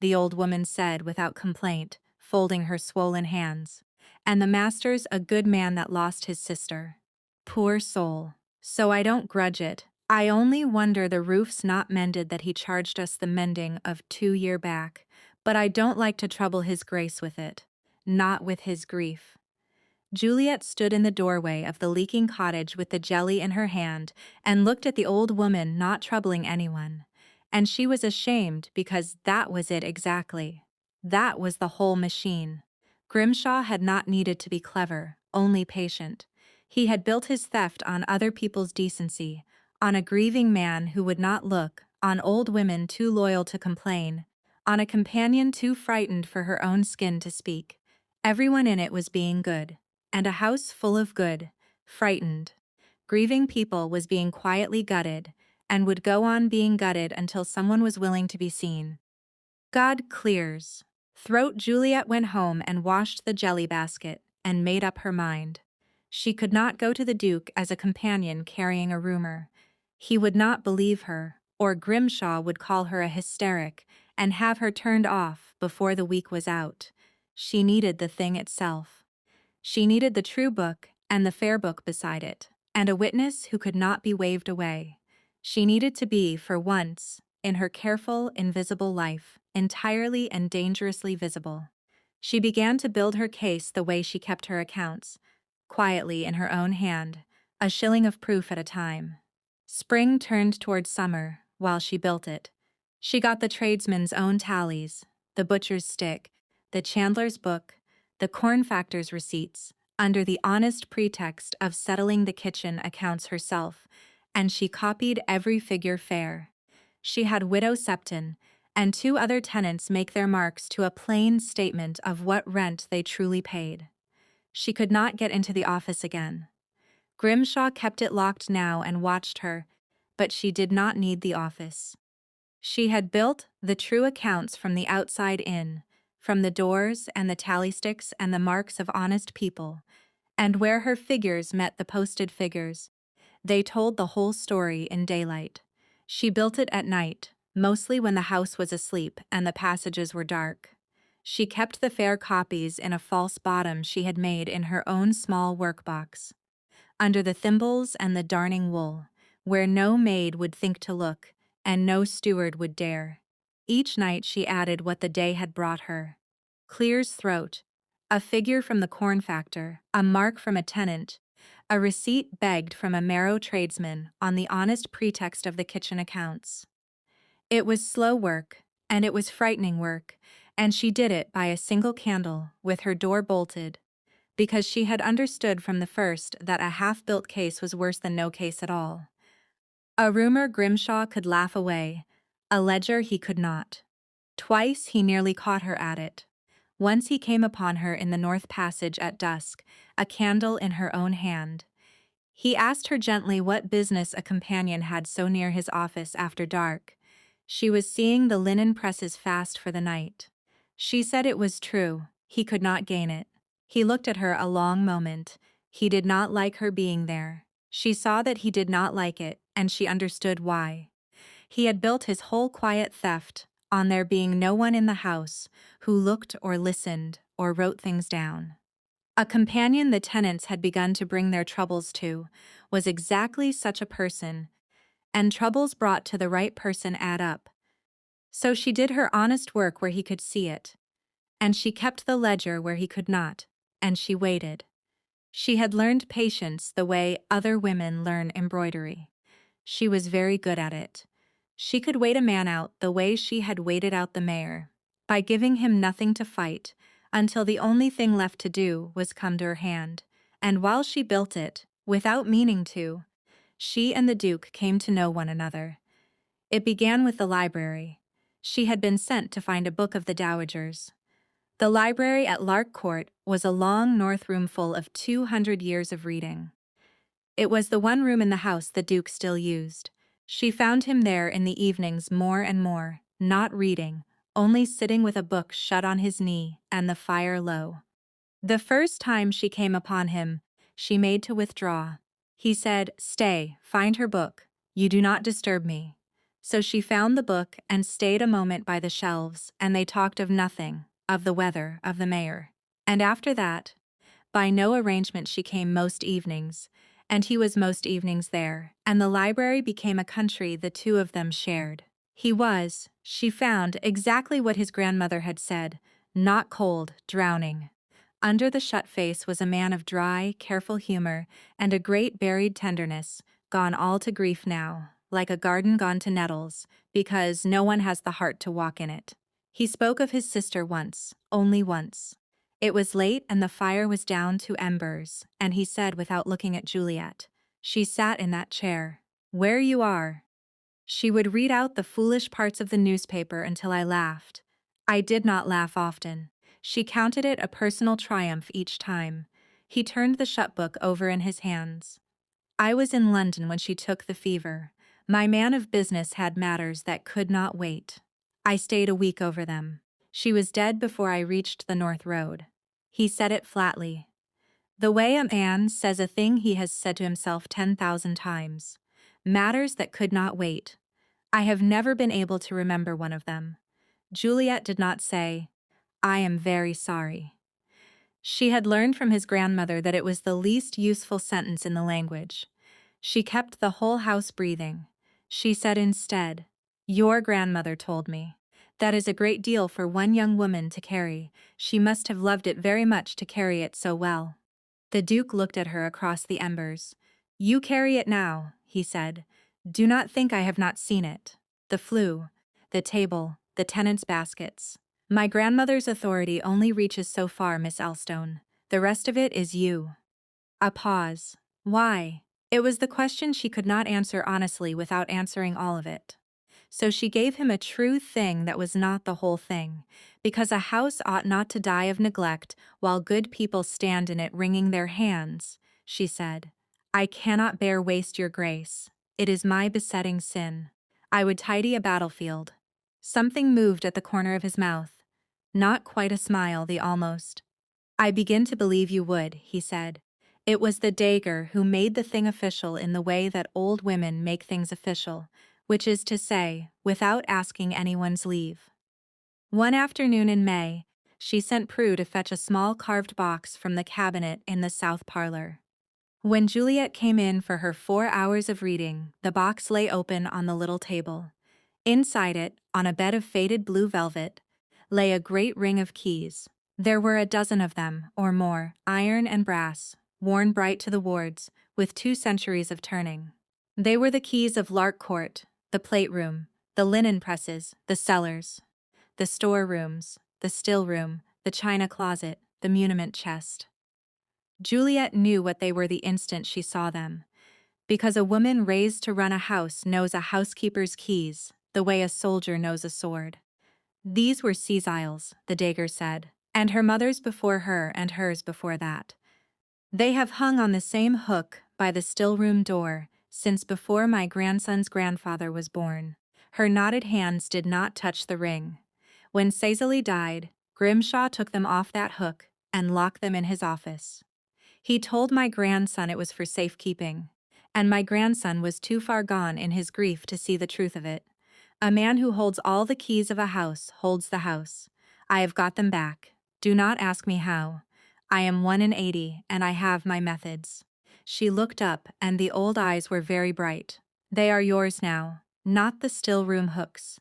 [SPEAKER 1] the old woman said without complaint, folding her swollen hands. "And the master's a good man that lost his sister. Poor soul. So I don't grudge it. I only wonder the roof's not mended that he charged us the mending of 2 year back, but I don't like to trouble his grace with it. Not with his grief." Juliet stood in the doorway of the leaking cottage with the jelly in her hand and looked at the old woman not troubling anyone. And she was ashamed because that was it exactly. That was the whole machine. Grimshaw had not needed to be clever, only patient. He had built his theft on other people's decency, on a grieving man who would not look, on old women too loyal to complain, on a companion too frightened for her own skin to speak. Everyone in it was being good. And a house full of good, frightened, grieving people was being quietly gutted, and would go on being gutted until someone was willing to be seen. God clears. Throat Juliet went home and washed the jelly basket, and made up her mind. She could not go to the Duke as a companion carrying a rumor. He would not believe her, or Grimshaw would call her a hysteric, and have her turned off before the week was out. She needed the thing itself. She needed the true book and the fair book beside it, and a witness who could not be waved away. She needed to be, for once, in her careful, invisible life, entirely and dangerously visible. She began to build her case the way she kept her accounts, quietly in her own hand, a shilling of proof at a time. Spring turned toward summer while she built it. She got the tradesman's own tallies, the butcher's stick, the chandler's book, the corn factor's receipts, under the honest pretext of settling the kitchen accounts herself, and she copied every figure fair. She had Widow Septon and two other tenants make their marks to a plain statement of what rent they truly paid. She could not get into the office again. Grimshaw kept it locked now and watched her, but she did not need the office. She had built the true accounts from the outside in, from the doors and the tally sticks and the marks of honest people, and where her figures met the posted figures, they told the whole story in daylight. She built it at night, mostly when the house was asleep and the passages were dark. She kept the fair copies in a false bottom she had made in her own small workbox, under the thimbles and the darning wool, where no maid would think to look, and no steward would dare. Each night she added what the day had brought her. Clear's throat, a figure from the corn factor, a mark from a tenant, a receipt begged from a marrow tradesman on the honest pretext of the kitchen accounts. It was slow work, and it was frightening work, and she did it by a single candle, with her door bolted, because she had understood from the first that a half-built case was worse than no case at all. A rumor Grimshaw could laugh away, a ledger he could not. Twice he nearly caught her at it. Once he came upon her in the north passage at dusk, a candle in her own hand. He asked her gently what business a companion had so near his office after dark. She was seeing the linen presses fast for the night. She said it was true, he could not gain it. He looked at her a long moment. He did not like her being there. She saw that he did not like it, and she understood why. He had built his whole quiet theft on there being no one in the house who looked or listened or wrote things down. A companion the tenants had begun to bring their troubles to was exactly such a person, and troubles brought to the right person add up. So she did her honest work where he could see it, and she kept the ledger where he could not, and she waited. She had learned patience the way other women learn embroidery. She was very good at it. She could wait a man out the way she had waited out the mayor, by giving him nothing to fight, until the only thing left to do was come to her hand. And while she built it, without meaning to, she and the Duke came to know one another. It began with the library. She had been sent to find a book of the Dowagers. The library at Lark Court was a long north room full of 200 years of reading. It was the one room in the house the Duke still used. She found him there in the evenings more and more, not reading, only sitting with a book shut on his knee and the fire low. The first time she came upon him, she made to withdraw. He said, "Stay, find her book. You do not disturb me." So she found the book and stayed a moment by the shelves, and they talked of nothing, of the weather, of the mayor. And after that, by no arrangement she came most evenings, and he was most evenings there, and the library became a country the two of them shared. He was, she found, exactly what his grandmother had said, not cold, drowning, Under the shut face was a man of dry, careful humor and a great buried tenderness, gone all to grief now, like a garden gone to nettles, because no one has the heart to walk in it. He spoke of his sister once, only once. It was late and the fire was down to embers, and he said without looking at Juliet, "She sat in that chair. Where you are." She would read out the foolish parts of the newspaper until I laughed. I did not laugh often. She counted it a personal triumph each time. He turned the shut book over in his hands. I was in London when she took the fever. My man of business had matters that could not wait. I stayed a week over them. She was dead before I reached the North Road. He said it flatly. The way a man says a thing he has said to himself 10,000 times. Matters that could not wait. I have never been able to remember one of them. Juliet did not say, "I am very sorry." She had learned from his grandmother that it was the least useful sentence in the language. She kept the whole house breathing. She said instead, "Your grandmother told me. That is a great deal for one young woman to carry. She must have loved it very much to carry it so well." The Duke looked at her across the embers. "You carry it now," he said. "Do not think I have not seen it. The flue, the table, the tenants' baskets. My grandmother's authority only reaches so far, Miss Elstone. The rest of it is you." A pause. Why? It was the question she could not answer honestly without answering all of it. So she gave him a true thing that was not the whole thing, because a house ought not to die of neglect while good people stand in it wringing their hands, she said. "I cannot bear waste your grace. It is my besetting sin. I would tidy a battlefield." Something moved at the corner of his mouth. Not quite a smile, the almost. "I begin to believe you would," he said. It was the dagger who made the thing official in the way that old women make things official, which is to say, without asking anyone's leave. One afternoon in May, she sent Prue to fetch a small carved box from the cabinet in the south parlor. When Juliet came in for her 4 hours of reading, the box lay open on the little table. Inside it, on a bed of faded blue velvet, lay a great ring of keys. There were a dozen of them, or more, iron and brass, worn bright to the wards, with 2 centuries of turning. They were the keys of Lark Court, the plate room, the linen presses, the cellars, the store rooms, the still room, the china closet, the muniment chest. Juliet knew what they were the instant she saw them, because a woman raised to run a house knows a housekeeper's keys, the way a soldier knows a sword. These were Cecile's, the dagger said, and her mother's before her and hers before that. They have hung on the same hook by the still-room door since before my grandson's grandfather was born. Her knotted hands did not touch the ring. When Cecily died, Grimshaw took them off that hook and locked them in his office. He told my grandson it was for safekeeping, and my grandson was too far gone in his grief to see the truth of it. A man who holds all the keys of a house holds the house. I have got them back. Do not ask me how. I am 1 in 80, and I have my methods. She looked up, and the old eyes were very bright. They are yours now, not the still-room hooks.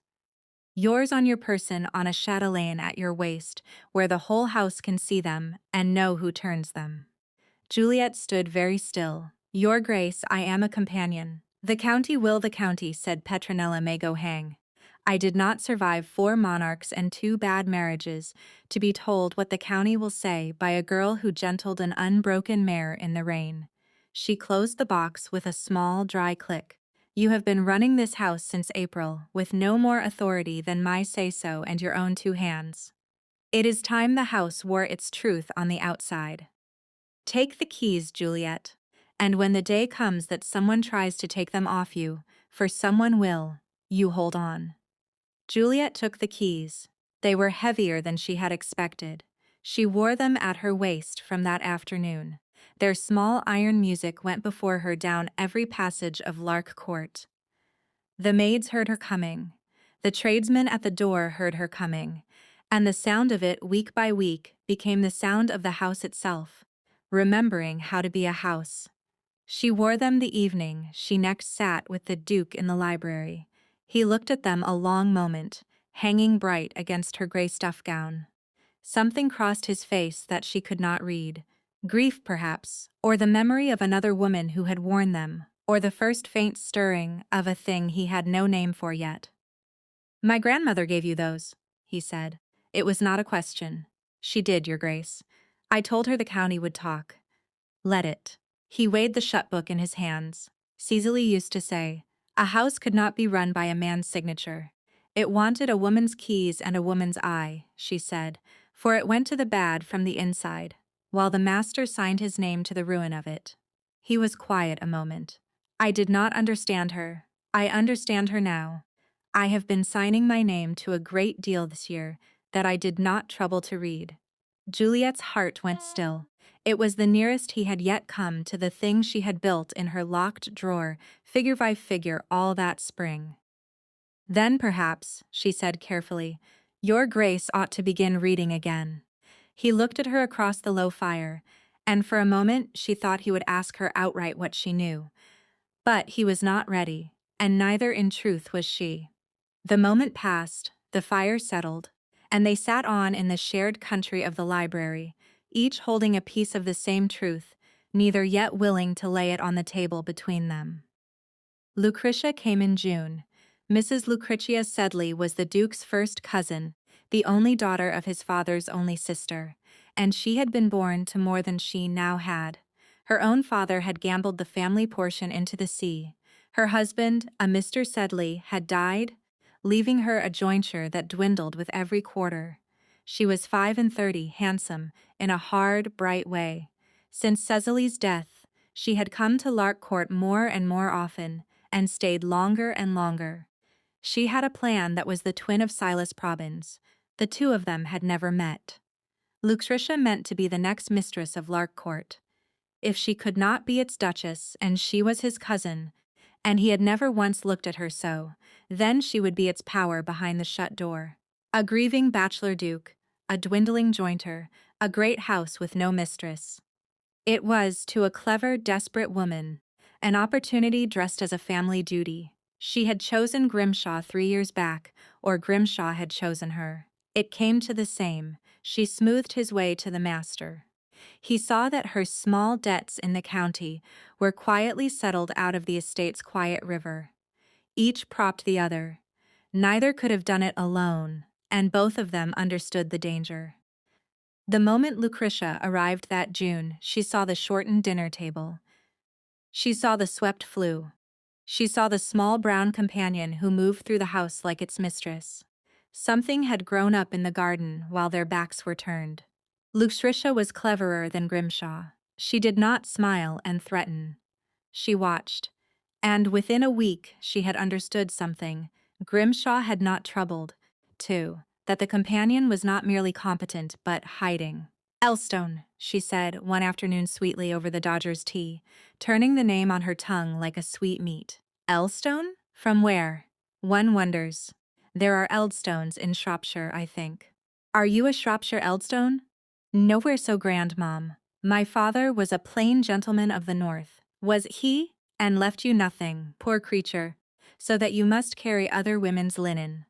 [SPEAKER 1] Yours on your person on a chatelaine at your waist, where the whole house can see them and know who turns them. Juliet stood very still. "Your Grace, I am a companion." "The county will the county," said Petronella may go hang. "I did not survive 4 monarchs and 2 bad marriages to be told what the county will say by a girl who gentled an unbroken mare in the rain." She closed the box with a small, dry click. "You have been running this house since April, with no more authority than my say-so and your own 2 hands. It is time the house wore its truth on the outside. Take the keys, Juliet. And when the day comes that someone tries to take them off you, for someone will, you hold on." Juliet took the keys. They were heavier than she had expected. She wore them at her waist from that afternoon. Their small iron music went before her down every passage of Lark Court. The maids heard her coming. The tradesmen at the door heard her coming. And the sound of it, week by week, became the sound of the house itself, remembering how to be a house. She wore them the evening she next sat with the Duke in the library. He looked at them a long moment, hanging bright against her gray stuff gown. Something crossed his face that she could not read. Grief, perhaps, or the memory of another woman who had worn them, or the first faint stirring of a thing he had no name for yet. "My grandmother gave you those," he said. "It was not a question. She did, Your Grace. I told her the county would talk. Let it." He weighed the shut book in his hands. Cecily used to say, "A house could not be run by a man's signature. It wanted a woman's keys and a woman's eye," she said, "for it went to the bad from the inside, while the master signed his name to the ruin of it." He was quiet a moment. "I did not understand her. I understand her now. I have been signing my name to a great deal this year that I did not trouble to read." Juliet's heart went still. It was the nearest he had yet come to the thing she had built in her locked drawer, figure by figure, all that spring. "Then perhaps," she said carefully, "Your Grace ought to begin reading again." He looked at her across the low fire, and for a moment she thought he would ask her outright what she knew. But he was not ready, and neither in truth was she. The moment passed, the fire settled, and they sat on in the shared country of the library, each holding a piece of the same truth, neither yet willing to lay it on the table between them. Lucretia came in June. Mrs. Lucretia Sedley was the Duke's first cousin, the only daughter of his father's only sister, and she had been born to more than she now had. Her own father had gambled the family portion into the sea. Her husband, a Mr. Sedley, had died, leaving her a jointure that dwindled with every quarter. She was 35, handsome, in a hard, bright way. Since Cecily's death, she had come to Lark Court more and more often, and stayed longer and longer. She had a plan that was the twin of Silas Probbins. The two of them had never met. Lucretia meant to be the next mistress of Lark Court. If she could not be its duchess and she was his cousin, and he had never once looked at her so, then she would be its power behind the shut door. A grieving bachelor duke, a dwindling jointer, a great house with no mistress. It was, to a clever, desperate woman, an opportunity dressed as a family duty. She had chosen Grimshaw 3 years back, or Grimshaw had chosen her. It came to the same. She smoothed his way to the master. He saw that her small debts in the county were quietly settled out of the estate's quiet river. Each propped the other. Neither could have done it alone, and both of them understood the danger. The moment Lucretia arrived that June, she saw the shortened dinner table. She saw the swept flue. She saw the small brown companion who moved through the house like its mistress. Something had grown up in the garden while their backs were turned. Lucretia was cleverer than Grimshaw. She did not smile and threaten. She watched. And within a week she had understood something Grimshaw had not troubled, too, that the companion was not merely competent but hiding. "Elstone," she said one afternoon sweetly over the Dodger's tea, turning the name on her tongue like a sweet meat. "Elstone? From where?" "One wonders. There are Eldstones in Shropshire, I think." "Are you a Shropshire Eldstone?" "Nowhere so grand, Mom. My father was a plain gentleman of the north." "Was he? And left you nothing, poor creature, so that you must carry other women's linen."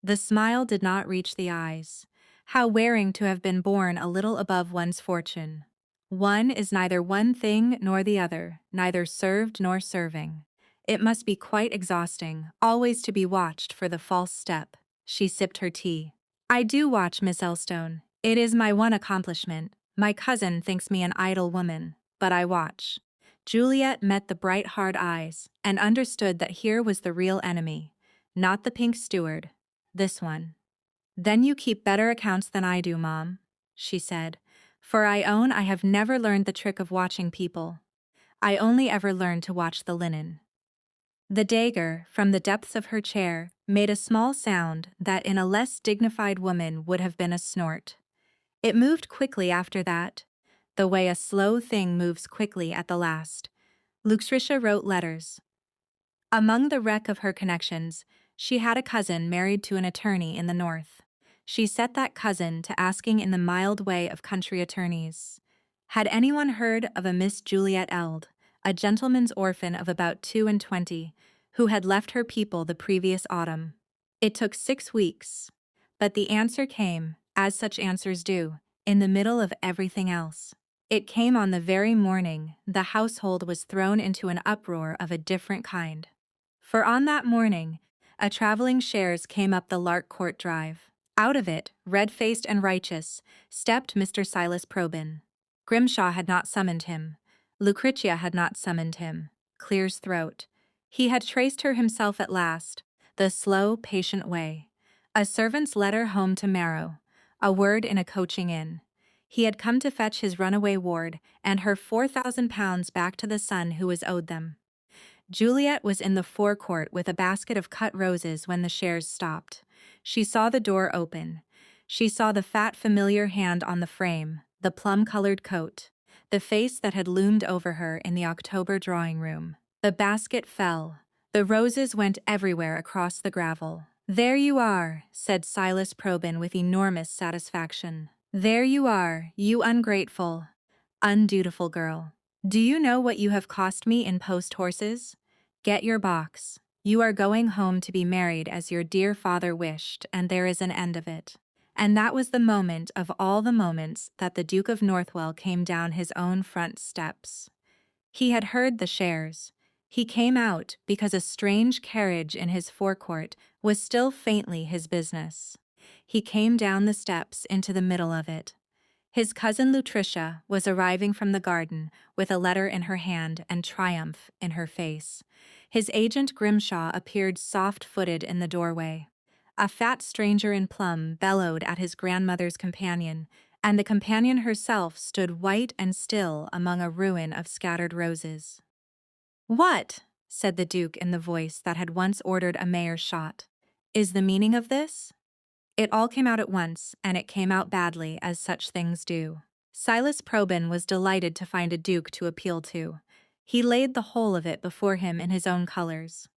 [SPEAKER 1] The smile did not reach the eyes. How wearing to have been born a little above one's fortune. One is neither one thing nor the other, neither served nor serving. It must be quite exhausting, always to be watched for the false step. She sipped her tea. "I do watch, Miss Elstone. It is my one accomplishment. My cousin thinks me an idle woman, but I watch." Juliet met the bright hard eyes, and understood that here was the real enemy, not the pink steward, this one. "Then you keep better accounts than I do, Mom," she said, "for I own I have never learned the trick of watching people. I only ever learned to watch the linen." The dagger, from the depths of her chair, made a small sound that in a less dignified woman would have been a snort. It moved quickly after that, the way a slow thing moves quickly at the last. Lucretia wrote letters. Among the wreck of her connections, she had a cousin married to an attorney in the north. She set that cousin to asking in the mild way of country attorneys. Had anyone heard of a Miss Juliet Eld, a gentleman's orphan of about 22, who had left her people the previous autumn? It took 6 weeks, but the answer came, as such answers do, in the middle of everything else. It came on the very morning the household was thrown into an uproar of a different kind. For on that morning, a traveling chaise came up the Lark Court Drive. Out of it, red-faced and righteous, stepped Mr. Silas Probyn. Grimshaw had not summoned him. Lucretia had not summoned him. Clear's throat. He had traced her himself at last, the slow, patient way. A servant's letter home to Marrow, a word in a coaching inn. He had come to fetch his runaway ward and her £4,000 back to the son who was owed them. Juliet was in the forecourt with a basket of cut roses when the chaise stopped. She saw the door open. She saw the fat familiar hand on the frame, the plum-colored coat, the face that had loomed over her in the October drawing-room. The basket fell. The roses went everywhere across the gravel. "There you are," said Silas Probyn with enormous satisfaction. "There you are, you ungrateful, undutiful girl. Do you know what you have cost me in post-horses? Get your box. You are going home to be married as your dear father wished, and there is an end of it." And that was the moment of all the moments that the Duke of Northwell came down his own front steps. He had heard the shares. He came out because a strange carriage in his forecourt was still faintly his business. He came down the steps into the middle of it. His cousin Lutricia was arriving from the garden with a letter in her hand and triumph in her face. His agent Grimshaw appeared soft-footed in the doorway. A fat stranger in plum bellowed at his grandmother's companion, and the companion herself stood white and still among a ruin of scattered roses. "What," said the Duke in the voice that had once ordered a mayor's shot, "is the meaning of this?" It all came out at once, and it came out badly, as such things do. Silas Probyn was delighted to find a duke to appeal to. He laid the whole of it before him in his own colors.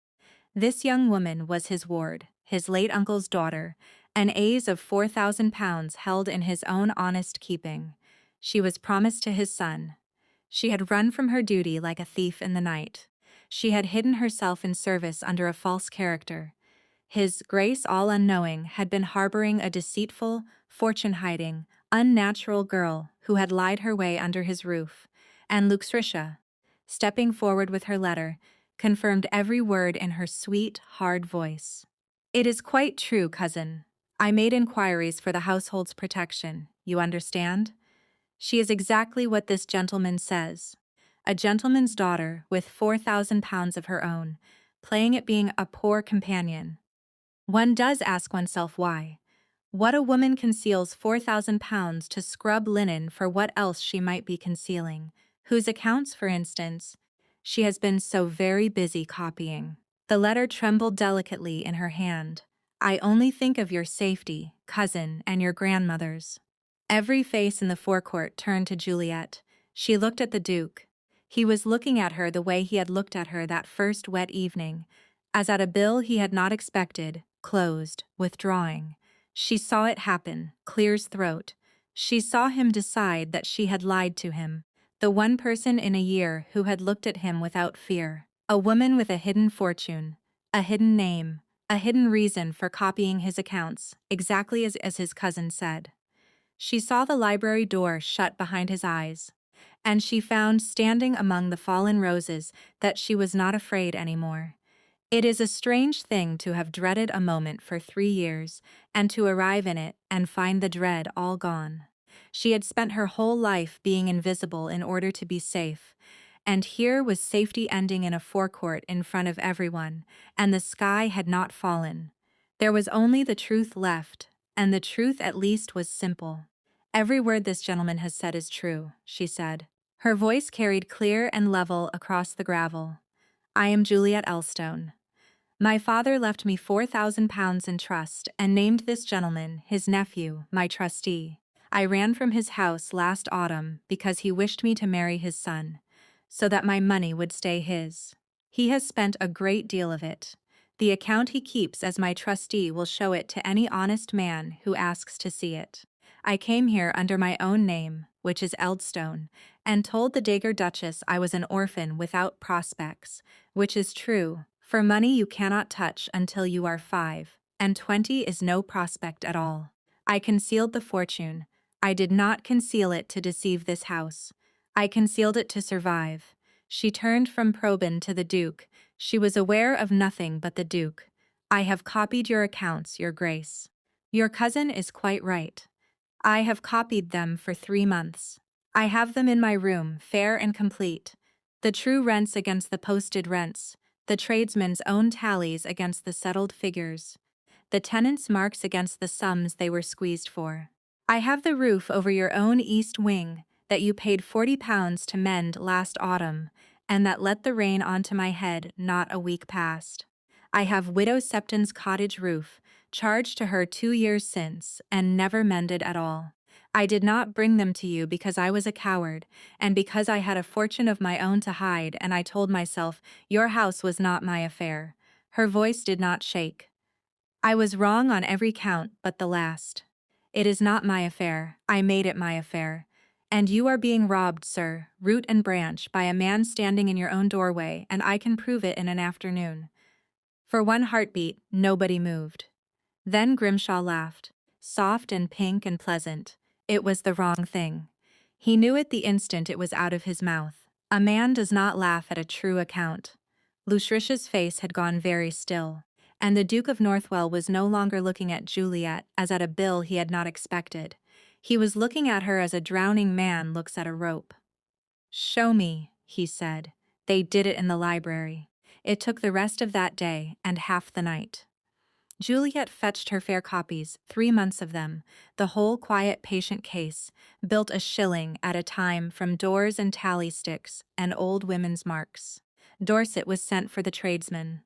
[SPEAKER 1] This young woman was his ward, his late uncle's daughter, an aise of £4,000 held in his own honest keeping. She was promised to his son. She had run from her duty like a thief in the night. She had hidden herself in service under a false character. His Grace, all unknowing, had been harboring a deceitful, fortune-hiding, unnatural girl who had lied her way under his roof, and Lucretia, stepping forward with her letter, confirmed every word in her sweet, hard voice. "It is quite true, cousin. I made inquiries for the household's protection, you understand? She is exactly what this gentleman says. A gentleman's daughter with £4,000 of her own, playing at being a poor companion. One does ask oneself why. What a woman conceals £4,000 to scrub linen for what else she might be concealing, whose accounts, for instance, she has been so very busy copying." The letter trembled delicately in her hand. "I only think of your safety, cousin, and your grandmother's." Every face in the forecourt turned to Juliet. She looked at the Duke. He was looking at her the way he had looked at her that first wet evening, as at a bill he had not expected, closed, withdrawing. She saw it happen, Clear's throat. She saw him decide that she had lied to him, the one person in a year who had looked at him without fear. A woman with a hidden fortune, a hidden name, a hidden reason for copying his accounts, exactly as his cousin said. She saw the library door shut behind his eyes, and she found standing among the fallen roses that she was not afraid anymore. It is a strange thing to have dreaded a moment for 3 years, and to arrive in it and find the dread all gone. She had spent her whole life being invisible in order to be safe, and here was safety ending in a forecourt in front of everyone, and the sky had not fallen. There was only the truth left, and the truth at least was simple. "Every word this gentleman has said is true," she said. Her voice carried clear and level across the gravel. "I am Juliet Elstone. My father left me £4,000 in trust and named this gentleman, his nephew, my trustee. I ran from his house last autumn because he wished me to marry his son, so that my money would stay his. He has spent a great deal of it. The account he keeps as my trustee will show it to any honest man who asks to see it. I came here under my own name, which is Eldstone, and told the Dagger Duchess I was an orphan without prospects, which is true, for money you cannot touch until you are 5, and 20 is no prospect at all. I concealed the fortune. I did not conceal it to deceive this house. I concealed it to survive. She turned from Probyn to the Duke. She was aware of nothing but the Duke. I have copied your accounts, Your Grace. Your cousin is quite right. I have copied them for 3 months. I have them in my room, fair and complete. The true rents against the posted rents, the tradesmen's own tallies against the settled figures, the tenants' marks against the sums they were squeezed for. I have the roof over your own east wing that you paid £40 to mend last autumn, and that let the rain onto my head not a week past. I have Widow Septon's cottage roof, charged to her 2 years since, and never mended at all. I did not bring them to you because I was a coward, and because I had a fortune of my own to hide, and I told myself, your house was not my affair. Her voice did not shake. I was wrong on every count but the last. It is not my affair, I made it my affair. And you are being robbed, sir, root and branch, by a man standing in your own doorway, and I can prove it in an afternoon. For one heartbeat, nobody moved. Then Grimshaw laughed, soft and pink and pleasant. It was the wrong thing. He knew it the instant it was out of his mouth. A man does not laugh at a true account. Lucretia's face had gone very still, and the Duke of Northwell was no longer looking at Juliet as at a bill he had not expected. He was looking at her as a drowning man looks at a rope. Show me, he said. They did it in the library. It took the rest of that day and half the night. Juliet fetched her fair copies, 3 months of them, the whole quiet patient case, built a shilling at a time from doors and tally sticks and old women's marks. Dorset was sent for the tradesmen.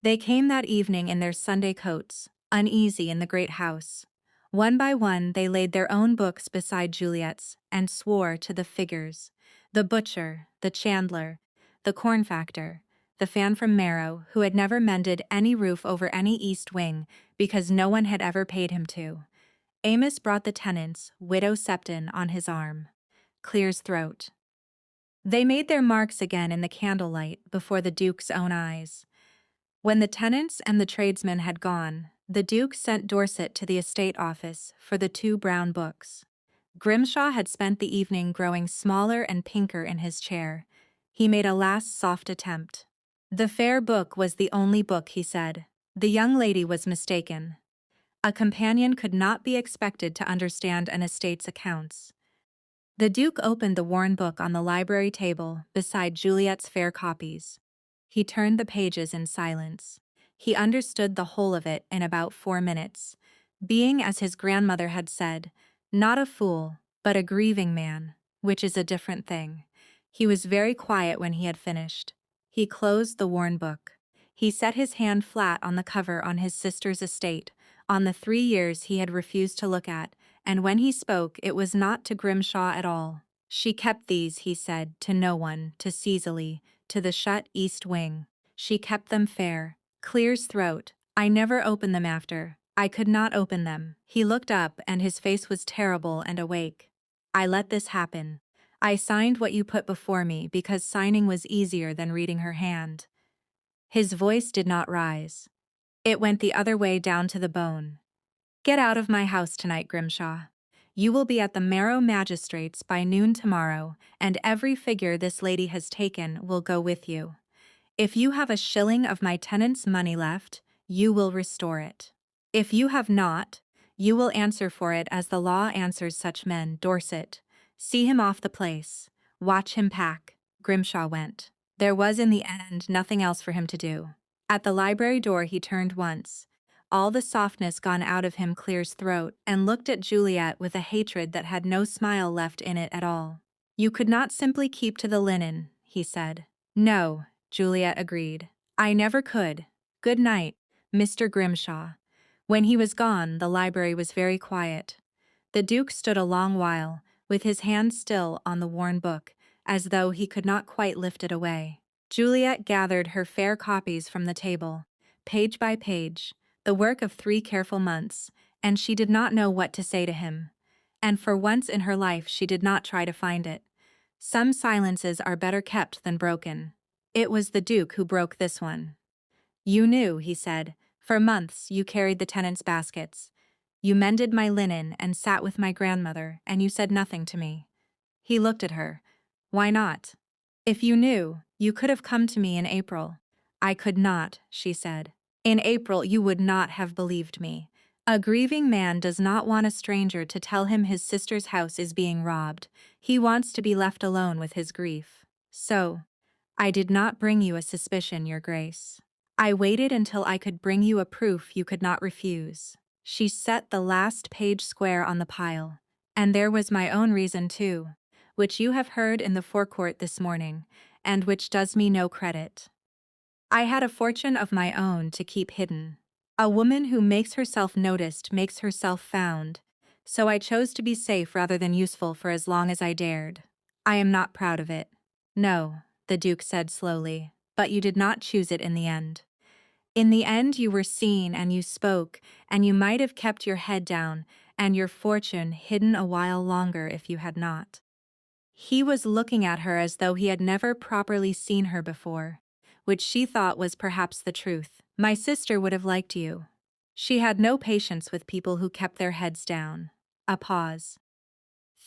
[SPEAKER 1] They came that evening in their Sunday coats, uneasy in the great house. One by one they laid their own books beside Juliet's, and swore to the figures. The butcher, the chandler, the corn factor, the fan from Marrow, who had never mended any roof over any east wing because no one had ever paid him to. Amos brought the tenants, Widow Septon on his arm. Clear's throat. They made their marks again in the candlelight before the Duke's own eyes. When the tenants and the tradesmen had gone, the Duke sent Dorset to the estate office for the 2 brown books. Grimshaw had spent the evening growing smaller and pinker in his chair. He made a last soft attempt. The fair book was the only book, he said. The young lady was mistaken. A companion could not be expected to understand an estate's accounts. The Duke opened the worn book on the library table beside Juliet's fair copies. He turned the pages in silence. He understood the whole of it in about 4 minutes, being, as his grandmother had said, not a fool, but a grieving man, which is a different thing. He was very quiet when he had finished. He closed the worn book. He set his hand flat on the cover on his sister's estate, on the 3 years he had refused to look at, and when he spoke it was not to Grimshaw at all. She kept these, he said, to no one, to Cecily, to the shut east wing. She kept them fair. Clear's throat. I never opened them after. I could not open them. He looked up and his face was terrible and awake. I let this happen. I signed what you put before me because signing was easier than reading her hand. His voice did not rise. It went the other way down to the bone. Get out of my house tonight, Grimshaw. You will be at the Marrow Magistrates by noon tomorrow, and every figure this lady has taken will go with you. If you have a shilling of my tenant's money left, you will restore it. If you have not, you will answer for it as the law answers such men. Dorset, see him off the place. Watch him pack. Grimshaw went. There was in the end nothing else for him to do. At the library door he turned once, all the softness gone out of him Clear's throat, and looked at Juliet with a hatred that had no smile left in it at all. You could not simply keep to the linen, he said. No, Juliet agreed. I never could. Good night, Mr. Grimshaw. When he was gone, the library was very quiet. The Duke stood a long while, with his hand still on the worn book, as though he could not quite lift it away. Juliet gathered her fair copies from the table, page by page, the work of 3 careful months, and she did not know what to say to him. And for once in her life she did not try to find it. Some silences are better kept than broken. It was the Duke who broke this one. You knew, he said. For months you carried the tenants' baskets. You mended my linen and sat with my grandmother, and you said nothing to me. He looked at her. Why not? If you knew, you could have come to me in April. I could not, she said. In April you would not have believed me. A grieving man does not want a stranger to tell him his sister's house is being robbed. He wants to be left alone with his grief. So, I did not bring you a suspicion, Your Grace. I waited until I could bring you a proof you could not refuse. She set the last page square on the pile. And there was my own reason too, which you have heard in the forecourt this morning, and which does me no credit. I had a fortune of my own to keep hidden. A woman who makes herself noticed makes herself found, so I chose to be safe rather than useful for as long as I dared. I am not proud of it. No, the Duke said slowly, but you did not choose it in the end. In the end you were seen and you spoke, and you might have kept your head down and your fortune hidden a while longer if you had not. He was looking at her as though he had never properly seen her before, which she thought was perhaps the truth. My sister would have liked you. She had no patience with people who kept their heads down. A pause.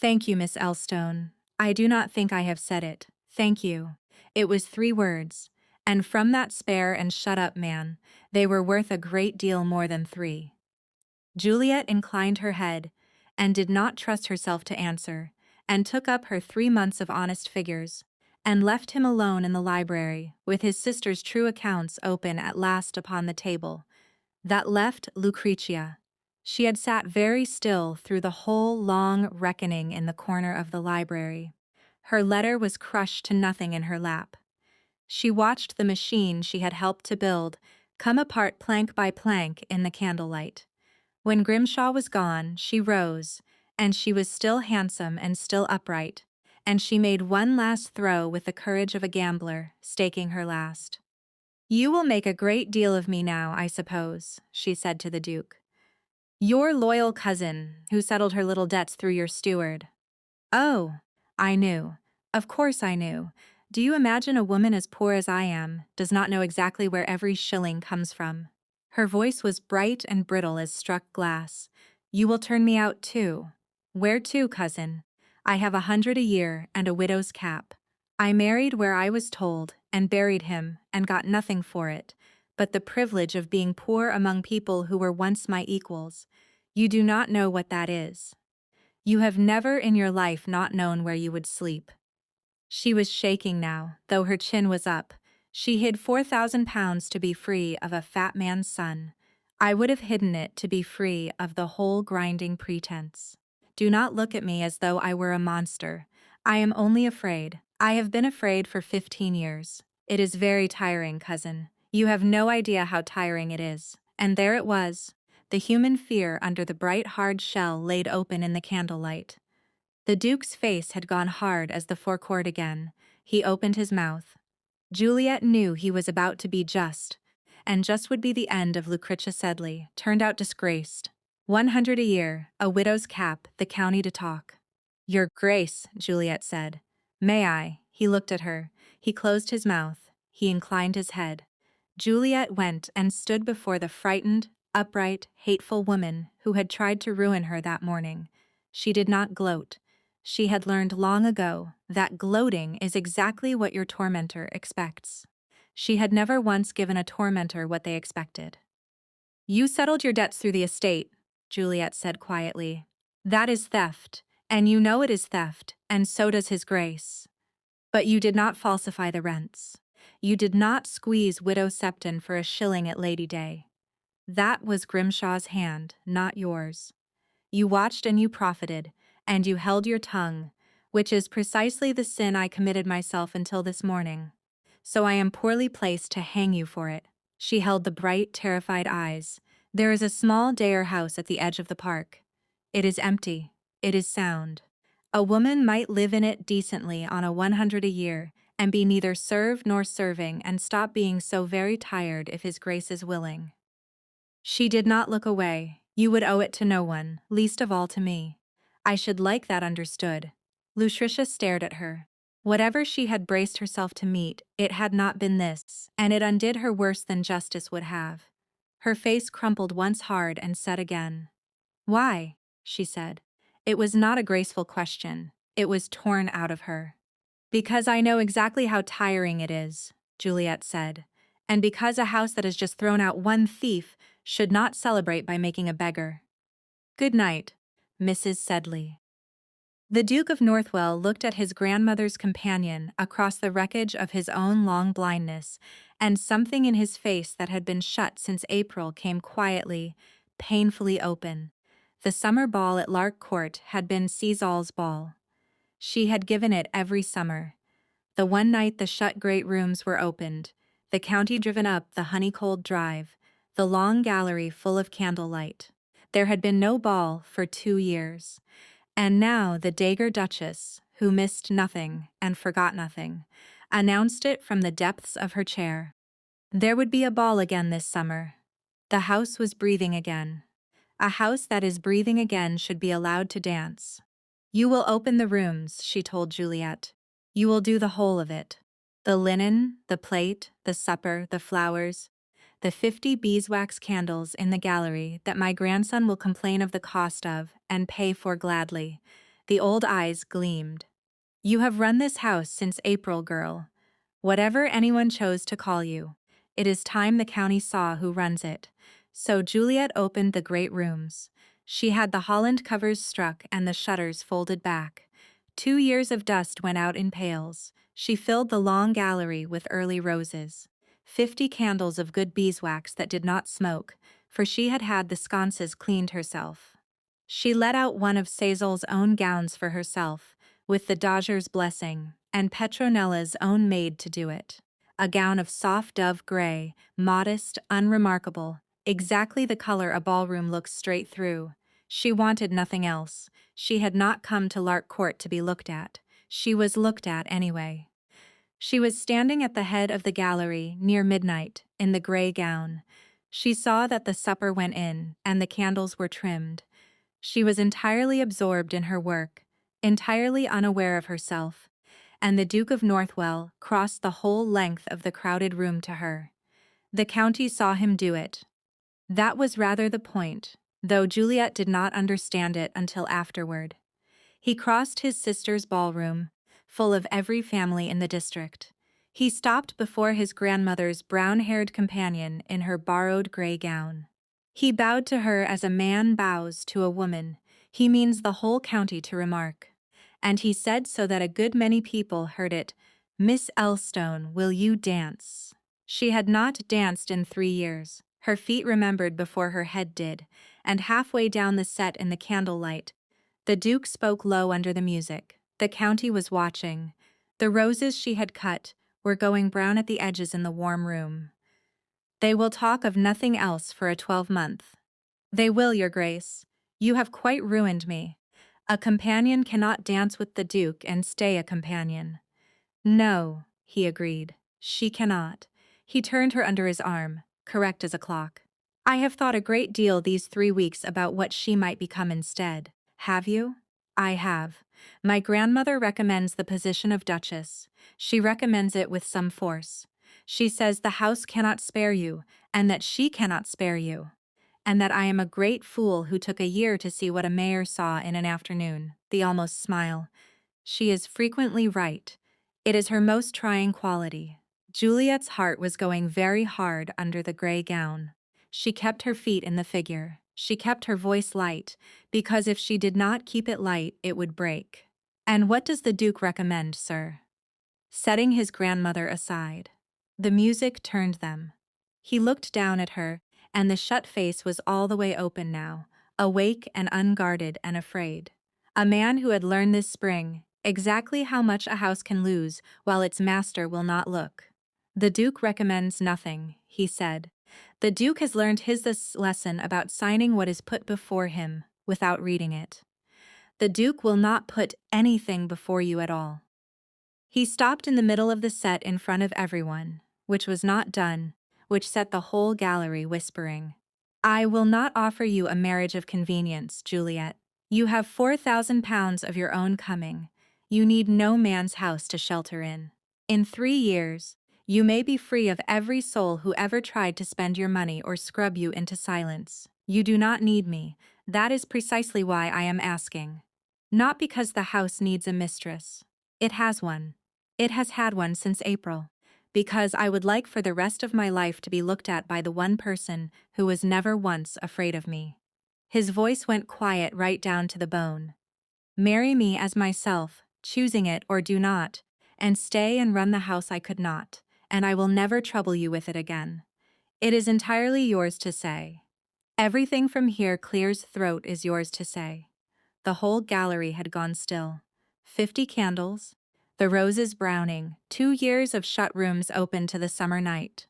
[SPEAKER 1] Thank you, Miss Elstone. I do not think I have said it. Thank you. It was 3 words, and from that spare and shut-up man, they were worth a great deal more than 3. Juliet inclined her head, and did not trust herself to answer, and took up her 3 months of honest figures, and left him alone in the library, with his sister's true accounts open at last upon the table. That left Lucrezia. She had sat very still through the whole long reckoning in the corner of the library. Her letter was crushed to nothing in her lap. She watched the machine she had helped to build come apart plank by plank in the candlelight. When Grimshaw was gone, she rose, and she was still handsome and still upright, and she made one last throw with the courage of a gambler, staking her last. You will make a great deal of me now, I suppose, she said to the Duke. Your loyal cousin, who settled her little debts through your steward. Oh, I knew. Of course I knew. Do you imagine a woman as poor as I am does not know exactly where every shilling comes from? Her voice was bright and brittle as struck glass. You will turn me out too. Where to, cousin? I have 100 a year and a widow's cap. I married where I was told, and buried him, and got nothing for it, but the privilege of being poor among people who were once my equals. You do not know what that is. You have never in your life not known where you would sleep. She was shaking now, though her chin was up. She hid £4,000 to be free of a fat man's son. I would have hidden it to be free of the whole grinding pretense. Do not look at me as though I were a monster. I am only afraid. I have been afraid for 15 years. It is very tiring, cousin. You have no idea how tiring it is. And there it was, the human fear under the bright hard shell laid open in the candlelight. The Duke's face had gone hard as the forecourt again. He opened his mouth. Juliet knew he was about to be just, and just would be the end of Lucretia Sedley, turned out disgraced. 100 a year, a widow's cap, the county to talk. Your Grace, Juliet said. May I? He looked at her. He closed his mouth. He inclined his head. Juliet went and stood before the frightened, upright, hateful woman who had tried to ruin her that morning. She did not gloat. She had learned long ago that gloating is exactly what your tormentor expects. She had never once given a tormentor what they expected. You settled your debts through the estate, Juliet said quietly. That is theft, and you know it is theft, and so does his grace. But you did not falsify the rents. You did not squeeze Widow Septon for a shilling at Lady Day. That was Grimshaw's hand, not yours. You watched and you profited, and you held your tongue, which is precisely the sin I committed myself until this morning. So I am poorly placed to hang you for it. She held the bright, terrified eyes. There is a small Dare house at the edge of the park. It is empty. It is sound. A woman might live in it decently on a 100 a year, and be neither served nor serving, and stop being so very tired if his grace is willing. She did not look away. You would owe it to no one, least of all to me. I should like that understood. Lucretia stared at her. Whatever she had braced herself to meet, it had not been this, and it undid her worse than justice would have. Her face crumpled once hard and set again. Why? She said. It was not a graceful question. It was torn out of her. Because I know exactly how tiring it is, Juliet said. And because a house that has just thrown out one thief should not celebrate by making a beggar. Good night, Mrs. Sedley. The Duke of Northwell looked at his grandmother's companion across the wreckage of his own long blindness, and something in his face that had been shut since April came quietly, painfully open. The summer ball at Lark Court had been Cecil's ball. She had given it every summer. The one night the shut great rooms were opened, the county driven up the honey-cold drive, the long gallery full of candlelight. There had been no ball for 2 years. And now the Dagger Duchess, who missed nothing and forgot nothing, announced it from the depths of her chair. There would be a ball again this summer. The house was breathing again. A house that is breathing again should be allowed to dance. You will open the rooms, she told Juliet. You will do the whole of it. The linen, the plate, the supper, the flowers, the 50 beeswax candles in the gallery that my grandson will complain of the cost of and pay for gladly. The old eyes gleamed. You have run this house since April, girl. Whatever anyone chose to call you, it is time the county saw who runs it. So Juliet opened the great rooms. She had the holland covers struck and the shutters folded back. 2 years of dust went out in pails. She filled the long gallery with early roses. 50 candles of good beeswax that did not smoke, for she had had the sconces cleaned herself. She let out one of Cecil's own gowns for herself, with the Doge's blessing, and Petronella's own maid to do it. A gown of soft dove gray, modest, unremarkable, exactly the color a ballroom looks straight through. She wanted nothing else. She had not come to Lark Court to be looked at. She was looked at anyway. She was standing at the head of the gallery near midnight, in the gray gown. She saw that the supper went in, and the candles were trimmed. She was entirely absorbed in her work, entirely unaware of herself, and the Duke of Northwell crossed the whole length of the crowded room to her. The county saw him do it. That was rather the point, though Juliet did not understand it until afterward. He crossed his sister's ballroom, full of every family in the district. He stopped before his grandmother's brown-haired companion in her borrowed gray gown. He bowed to her as a man bows to a woman. He means the whole county to remark. And he said so that a good many people heard it, "Miss Elstone, will you dance?" She had not danced in 3 years. Her feet remembered before her head did, and halfway down the set in the candlelight, the Duke spoke low under the music. The county was watching. The roses she had cut were going brown at the edges in the warm room. They will talk of nothing else for a 12-month. They will, your grace. You have quite ruined me. A companion cannot dance with the Duke and stay a companion. No, he agreed. She cannot. He turned her under his arm, correct as a clock. I have thought a great deal these 3 weeks about what she might become instead. Have you? I have. My grandmother recommends the position of Duchess. She recommends it with some force. She says the house cannot spare you, and that she cannot spare you. And that I am a great fool who took a year to see what a mayor saw in an afternoon, the almost smile. She is frequently right. It is her most trying quality. Juliet's heart was going very hard under the gray gown. She kept her feet in the figure. She kept her voice light, because if she did not keep it light, it would break. And what does the Duke recommend, sir? Setting his grandmother aside. The music turned them. He looked down at her, and the shut face was all the way open now, awake and unguarded and afraid. A man who had learned this spring exactly how much a house can lose while its master will not look. The Duke recommends nothing, he said. The Duke has learned this lesson about signing what is put before him without reading it. The Duke will not put anything before you at all. He stopped in the middle of the set in front of everyone, which was not done, which set the whole gallery whispering. I will not offer you a marriage of convenience, Juliet. You have £4,000 of your own coming. You need no man's house to shelter in. In 3 years, you may be free of every soul who ever tried to spend your money or scrub you into silence. You do not need me. That is precisely why I am asking. Not because the house needs a mistress. It has one. It has had one since April. Because I would like for the rest of my life to be looked at by the one person who was never once afraid of me. His voice went quiet right down to the bone. Marry me as myself, choosing it or do not, and stay and run the house I could not, and I will never trouble you with it again. It is entirely yours to say. Everything from here Clear's throat is yours to say. The whole gallery had gone still. 50 candles, the roses browning, 2 years of shut rooms open to the summer night.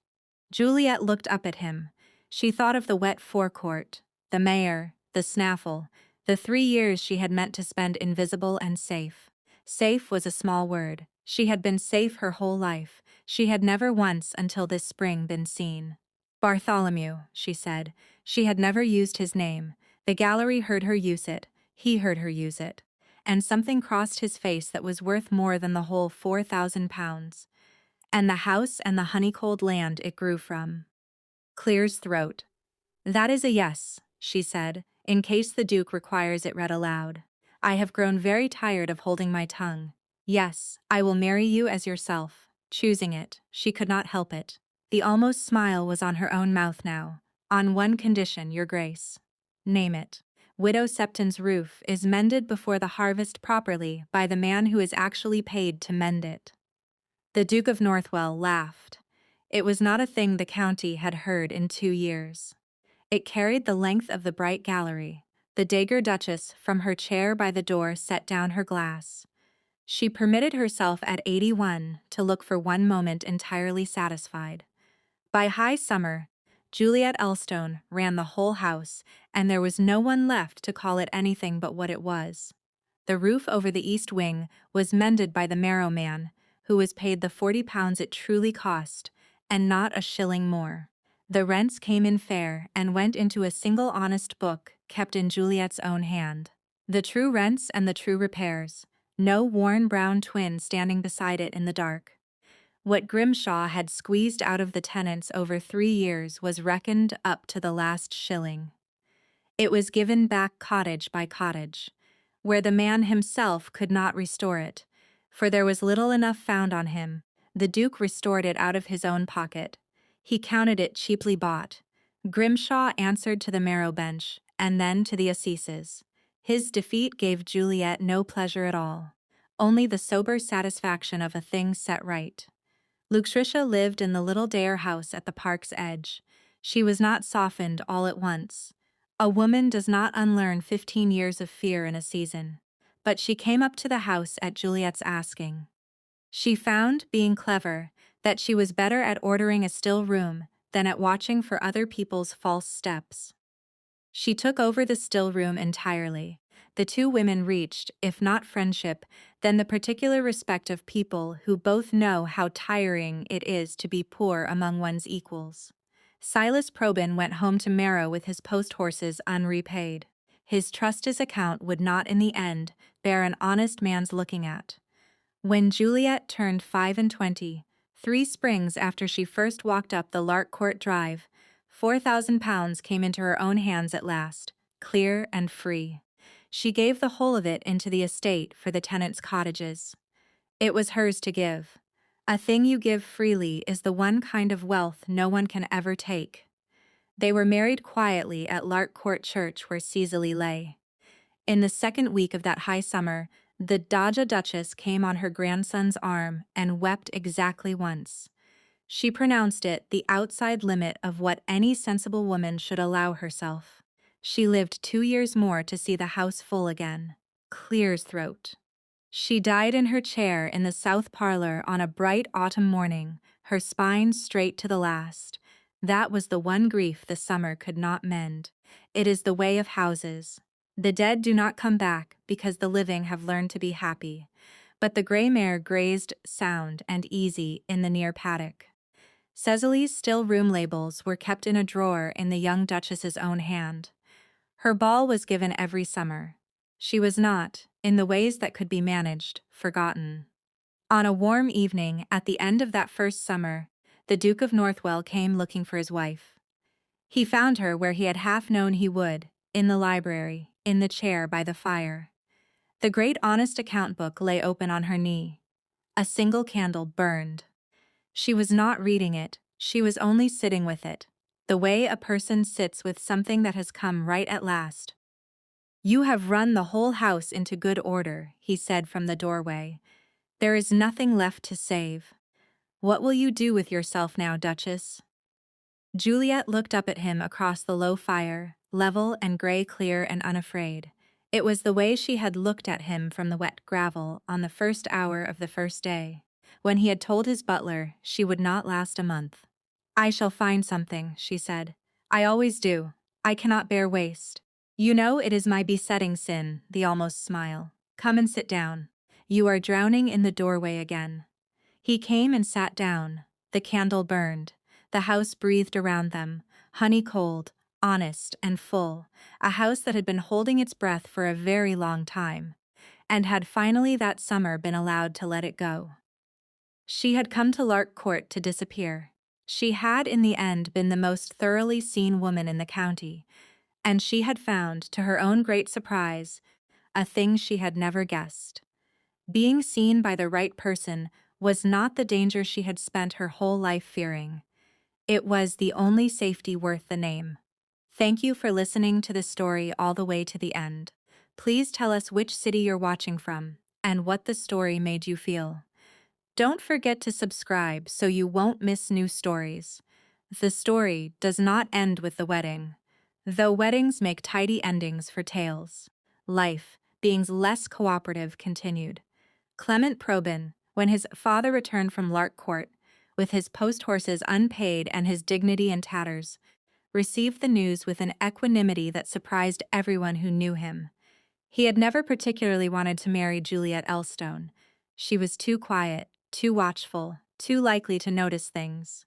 [SPEAKER 1] Juliet looked up at him. She thought of the wet forecourt, the mayor, the snaffle, the 3 years she had meant to spend invisible and safe. Safe was a small word. She had been safe her whole life. She had never once until this spring been seen. Bartholomew, she said. She had never used his name. The gallery heard her use it. He heard her use it. And something crossed his face that was worth more than the whole £4,000. And the house and the honey-cold land it grew from. Clear's throat. That is a yes, she said, in case the Duke requires it read aloud. I have grown very tired of holding my tongue. Yes, I will marry you as yourself. Choosing it, she could not help it. The almost smile was on her own mouth now. On one condition, your grace. Name it. Widow Septon's roof is mended before the harvest properly by the man who is actually paid to mend it. The Duke of Northwell laughed. It was not a thing the county had heard in 2 years. It carried the length of the bright gallery. The dagger duchess from her chair by the door set down her glass. She permitted herself at 81 to look for one moment entirely satisfied. By high summer, Juliet Elstone ran the whole house, and there was no one left to call it anything but what it was. The roof over the east wing was mended by the Marrow man, who was paid the £40 it truly cost, and not a shilling more. The rents came in fair and went into a single honest book kept in Juliet's own hand. The true rents and the true repairs. No worn brown twin standing beside it in the dark. What Grimshaw had squeezed out of the tenants over 3 years was reckoned up to the last shilling. It was given back cottage by cottage, where the man himself could not restore it, for there was little enough found on him. The Duke restored it out of his own pocket. He counted it cheaply bought. Grimshaw answered to the Marrow bench, and then to the assizes. His defeat gave Juliet no pleasure at all, only the sober satisfaction of a thing set right. Lucretia lived in the little Dare house at the park's edge. She was not softened all at once. A woman does not unlearn 15 years of fear in a season. But she came up to the house at Juliet's asking. She found, being clever, that she was better at ordering a still room than at watching for other people's false steps. She took over the still room entirely. The two women reached, if not friendship, then the particular respect of people who both know how tiring it is to be poor among one's equals. Silas Probyn went home to Marrow with his post horses unrepaid. His trusted account would not in the end bear an honest man's looking at. When Juliet turned 25, 3 springs after she first walked up the Larkcourt Drive, £4,000 came into her own hands at last, clear and free. She gave the whole of it into the estate for the tenants' cottages. It was hers to give. A thing you give freely is the one kind of wealth no one can ever take. They were married quietly at Larkcourt Church where Cecily lay. In the second week of that high summer, the Doja Duchess came on her grandson's arm and wept exactly once. She pronounced it the outside limit of what any sensible woman should allow herself. She lived 2 years more to see the house full again. Clear's throat. She died in her chair in the south parlor on a bright autumn morning, her spine straight to the last. That was the one grief the summer could not mend. It is the way of houses. The dead do not come back because the living have learned to be happy. But the gray mare grazed sound and easy in the near paddock. Cecily's still room labels were kept in a drawer in the young Duchess's own hand. Her ball was given every summer. She was not, in the ways that could be managed, forgotten. On a warm evening at the end of that first summer, the Duke of Northwell came looking for his wife. He found her where he had half known he would, in the library, in the chair by the fire. The great honest account book lay open on her knee. A single candle burned. She was not reading it, she was only sitting with it, the way a person sits with something that has come right at last. "You have run the whole house into good order," he said from the doorway. "There is nothing left to save. What will you do with yourself now, Duchess?" Juliet looked up at him across the low fire, level and gray, clear and unafraid. It was the way she had looked at him from the wet gravel on the first hour of the first day, when he had told his butler she would not last a month. "I shall find something," she said. "I always do. I cannot bear waste. You know it is my besetting sin," the almost smile. "Come and sit down. You are drowning in the doorway again." He came and sat down. The candle burned. The house breathed around them, honey cold, honest, and full, a house that had been holding its breath for a very long time, and had finally that summer been allowed to let it go. She had come to Lark Court to disappear. She had in the end been the most thoroughly seen woman in the county, and she had found, to her own great surprise, a thing she had never guessed. Being seen by the right person was not the danger she had spent her whole life fearing. It was the only safety worth the name. Thank you for listening to the story all the way to the end. Please tell us which city you're watching from and what the story made you feel. Don't forget to subscribe so you won't miss new stories. The story does not end with the wedding, though weddings make tidy endings for tales. Life, being less cooperative, continued. Clement Probyn, when his father returned from Lark Court, with his post horses unpaid and his dignity in tatters, received the news with an equanimity that surprised everyone who knew him. He had never particularly wanted to marry Juliet Elstone. She was too quiet, too watchful, too likely to notice things.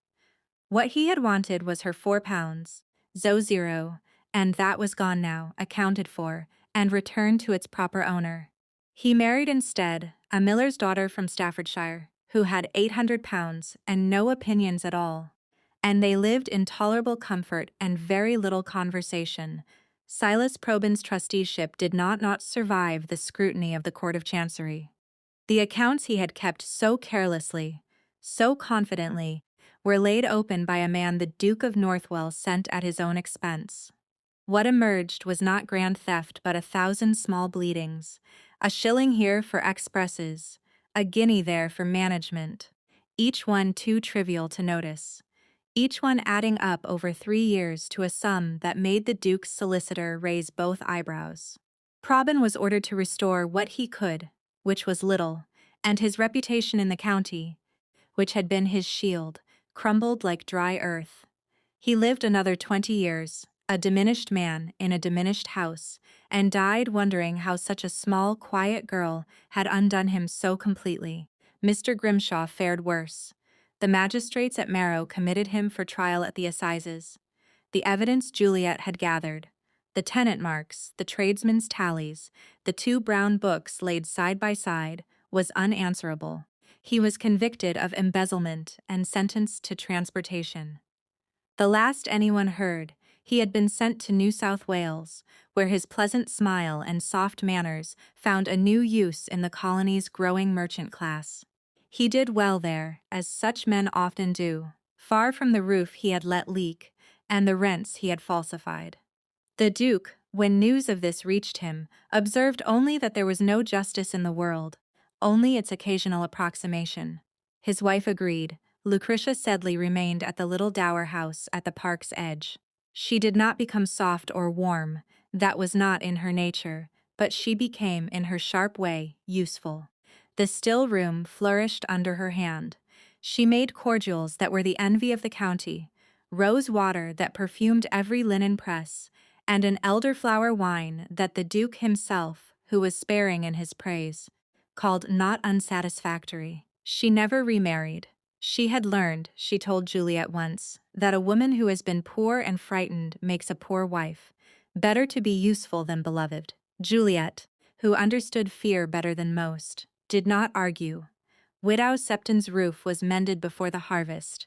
[SPEAKER 1] What he had wanted was her £4, Zo0, and that was gone now, accounted for, and returned to its proper owner. He married instead a miller's daughter from Staffordshire, who had £800 and no opinions at all. And they lived in tolerable comfort and very little conversation. Silas Probyn's trusteeship did not survive the scrutiny of the Court of Chancery. The accounts he had kept so carelessly, so confidently, were laid open by a man the Duke of Northwell sent at his own expense. What emerged was not grand theft but 1,000 small bleedings, a shilling here for expresses, a guinea there for management, each one too trivial to notice, each one adding up over 3 years to a sum that made the Duke's solicitor raise both eyebrows. Probyn was ordered to restore what he could, which was little, and his reputation in the county, which had been his shield, crumbled like dry earth. He lived another 20 years, a diminished man in a diminished house, and died wondering how such a small, quiet girl had undone him so completely. Mr. Grimshaw fared worse. The magistrates at Marrow committed him for trial at the assizes. The evidence Juliet had gathered, the tenant marks, the tradesmen's tallies, the 2 brown books laid side by side, was unanswerable. He was convicted of embezzlement and sentenced to transportation. The last anyone heard, he had been sent to New South Wales, where his pleasant smile and soft manners found a new use in the colony's growing merchant class. He did well there, as such men often do, far from the roof he had let leak, and the rents he had falsified. The Duke, when news of this reached him, observed only that there was no justice in the world, only its occasional approximation. His wife agreed. Lucretia Sedley remained at the little dower house at the park's edge. She did not become soft or warm, that was not in her nature, but she became, in her sharp way, useful. The still room flourished under her hand. She made cordials that were the envy of the county, rose water that perfumed every linen press, and an elderflower wine that the Duke himself, who was sparing in his praise, called not unsatisfactory. She never remarried. She had learned, she told Juliet once, that a woman who has been poor and frightened makes a poor wife. Better to be useful than beloved. Juliet, who understood fear better than most, did not argue. Widow Septon's roof was mended before the harvest.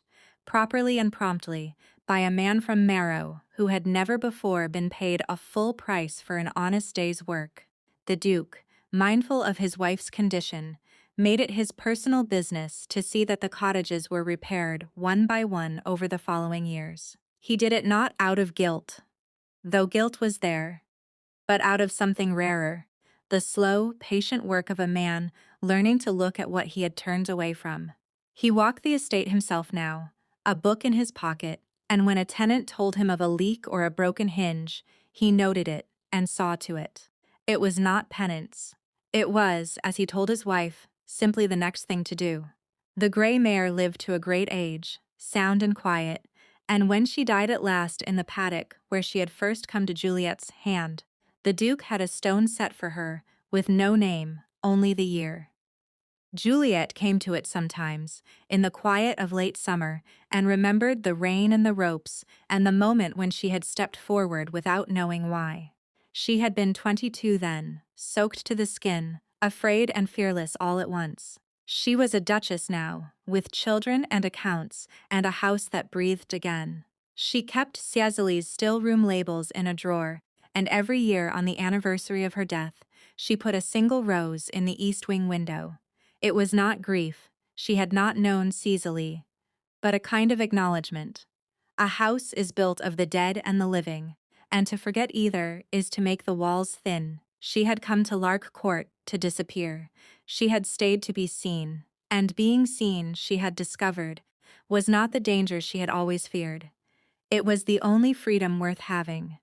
[SPEAKER 1] properly and promptly, by a man from Marrow who had never before been paid a full price for an honest day's work. The Duke, mindful of his wife's condition, made it his personal business to see that the cottages were repaired one by one over the following years. He did it not out of guilt, though guilt was there, but out of something rarer, the slow, patient work of a man learning to look at what he had turned away from. He walked the estate himself now, a book in his pocket, and when a tenant told him of a leak or a broken hinge, he noted it and saw to it. It was not penance. It was, as he told his wife, simply the next thing to do. The gray mare lived to a great age, sound and quiet, and when she died at last in the paddock where she had first come to Juliet's hand, the Duke had a stone set for her, with no name, only the year. Juliet came to it sometimes, in the quiet of late summer, and remembered the rain and the ropes, and the moment when she had stepped forward without knowing why. She had been 22 then, soaked to the skin, afraid and fearless all at once. She was a duchess now, with children and accounts, and a house that breathed again. She kept Cicely's still-room labels in a drawer, and every year on the anniversary of her death, she put a single rose in the east wing window. It was not grief, she had not known Cicely, but a kind of acknowledgement. A house is built of the dead and the living, and to forget either is to make the walls thin. She had come to Lark Court to disappear. She had stayed to be seen, and being seen, she had discovered, was not the danger she had always feared. It was the only freedom worth having.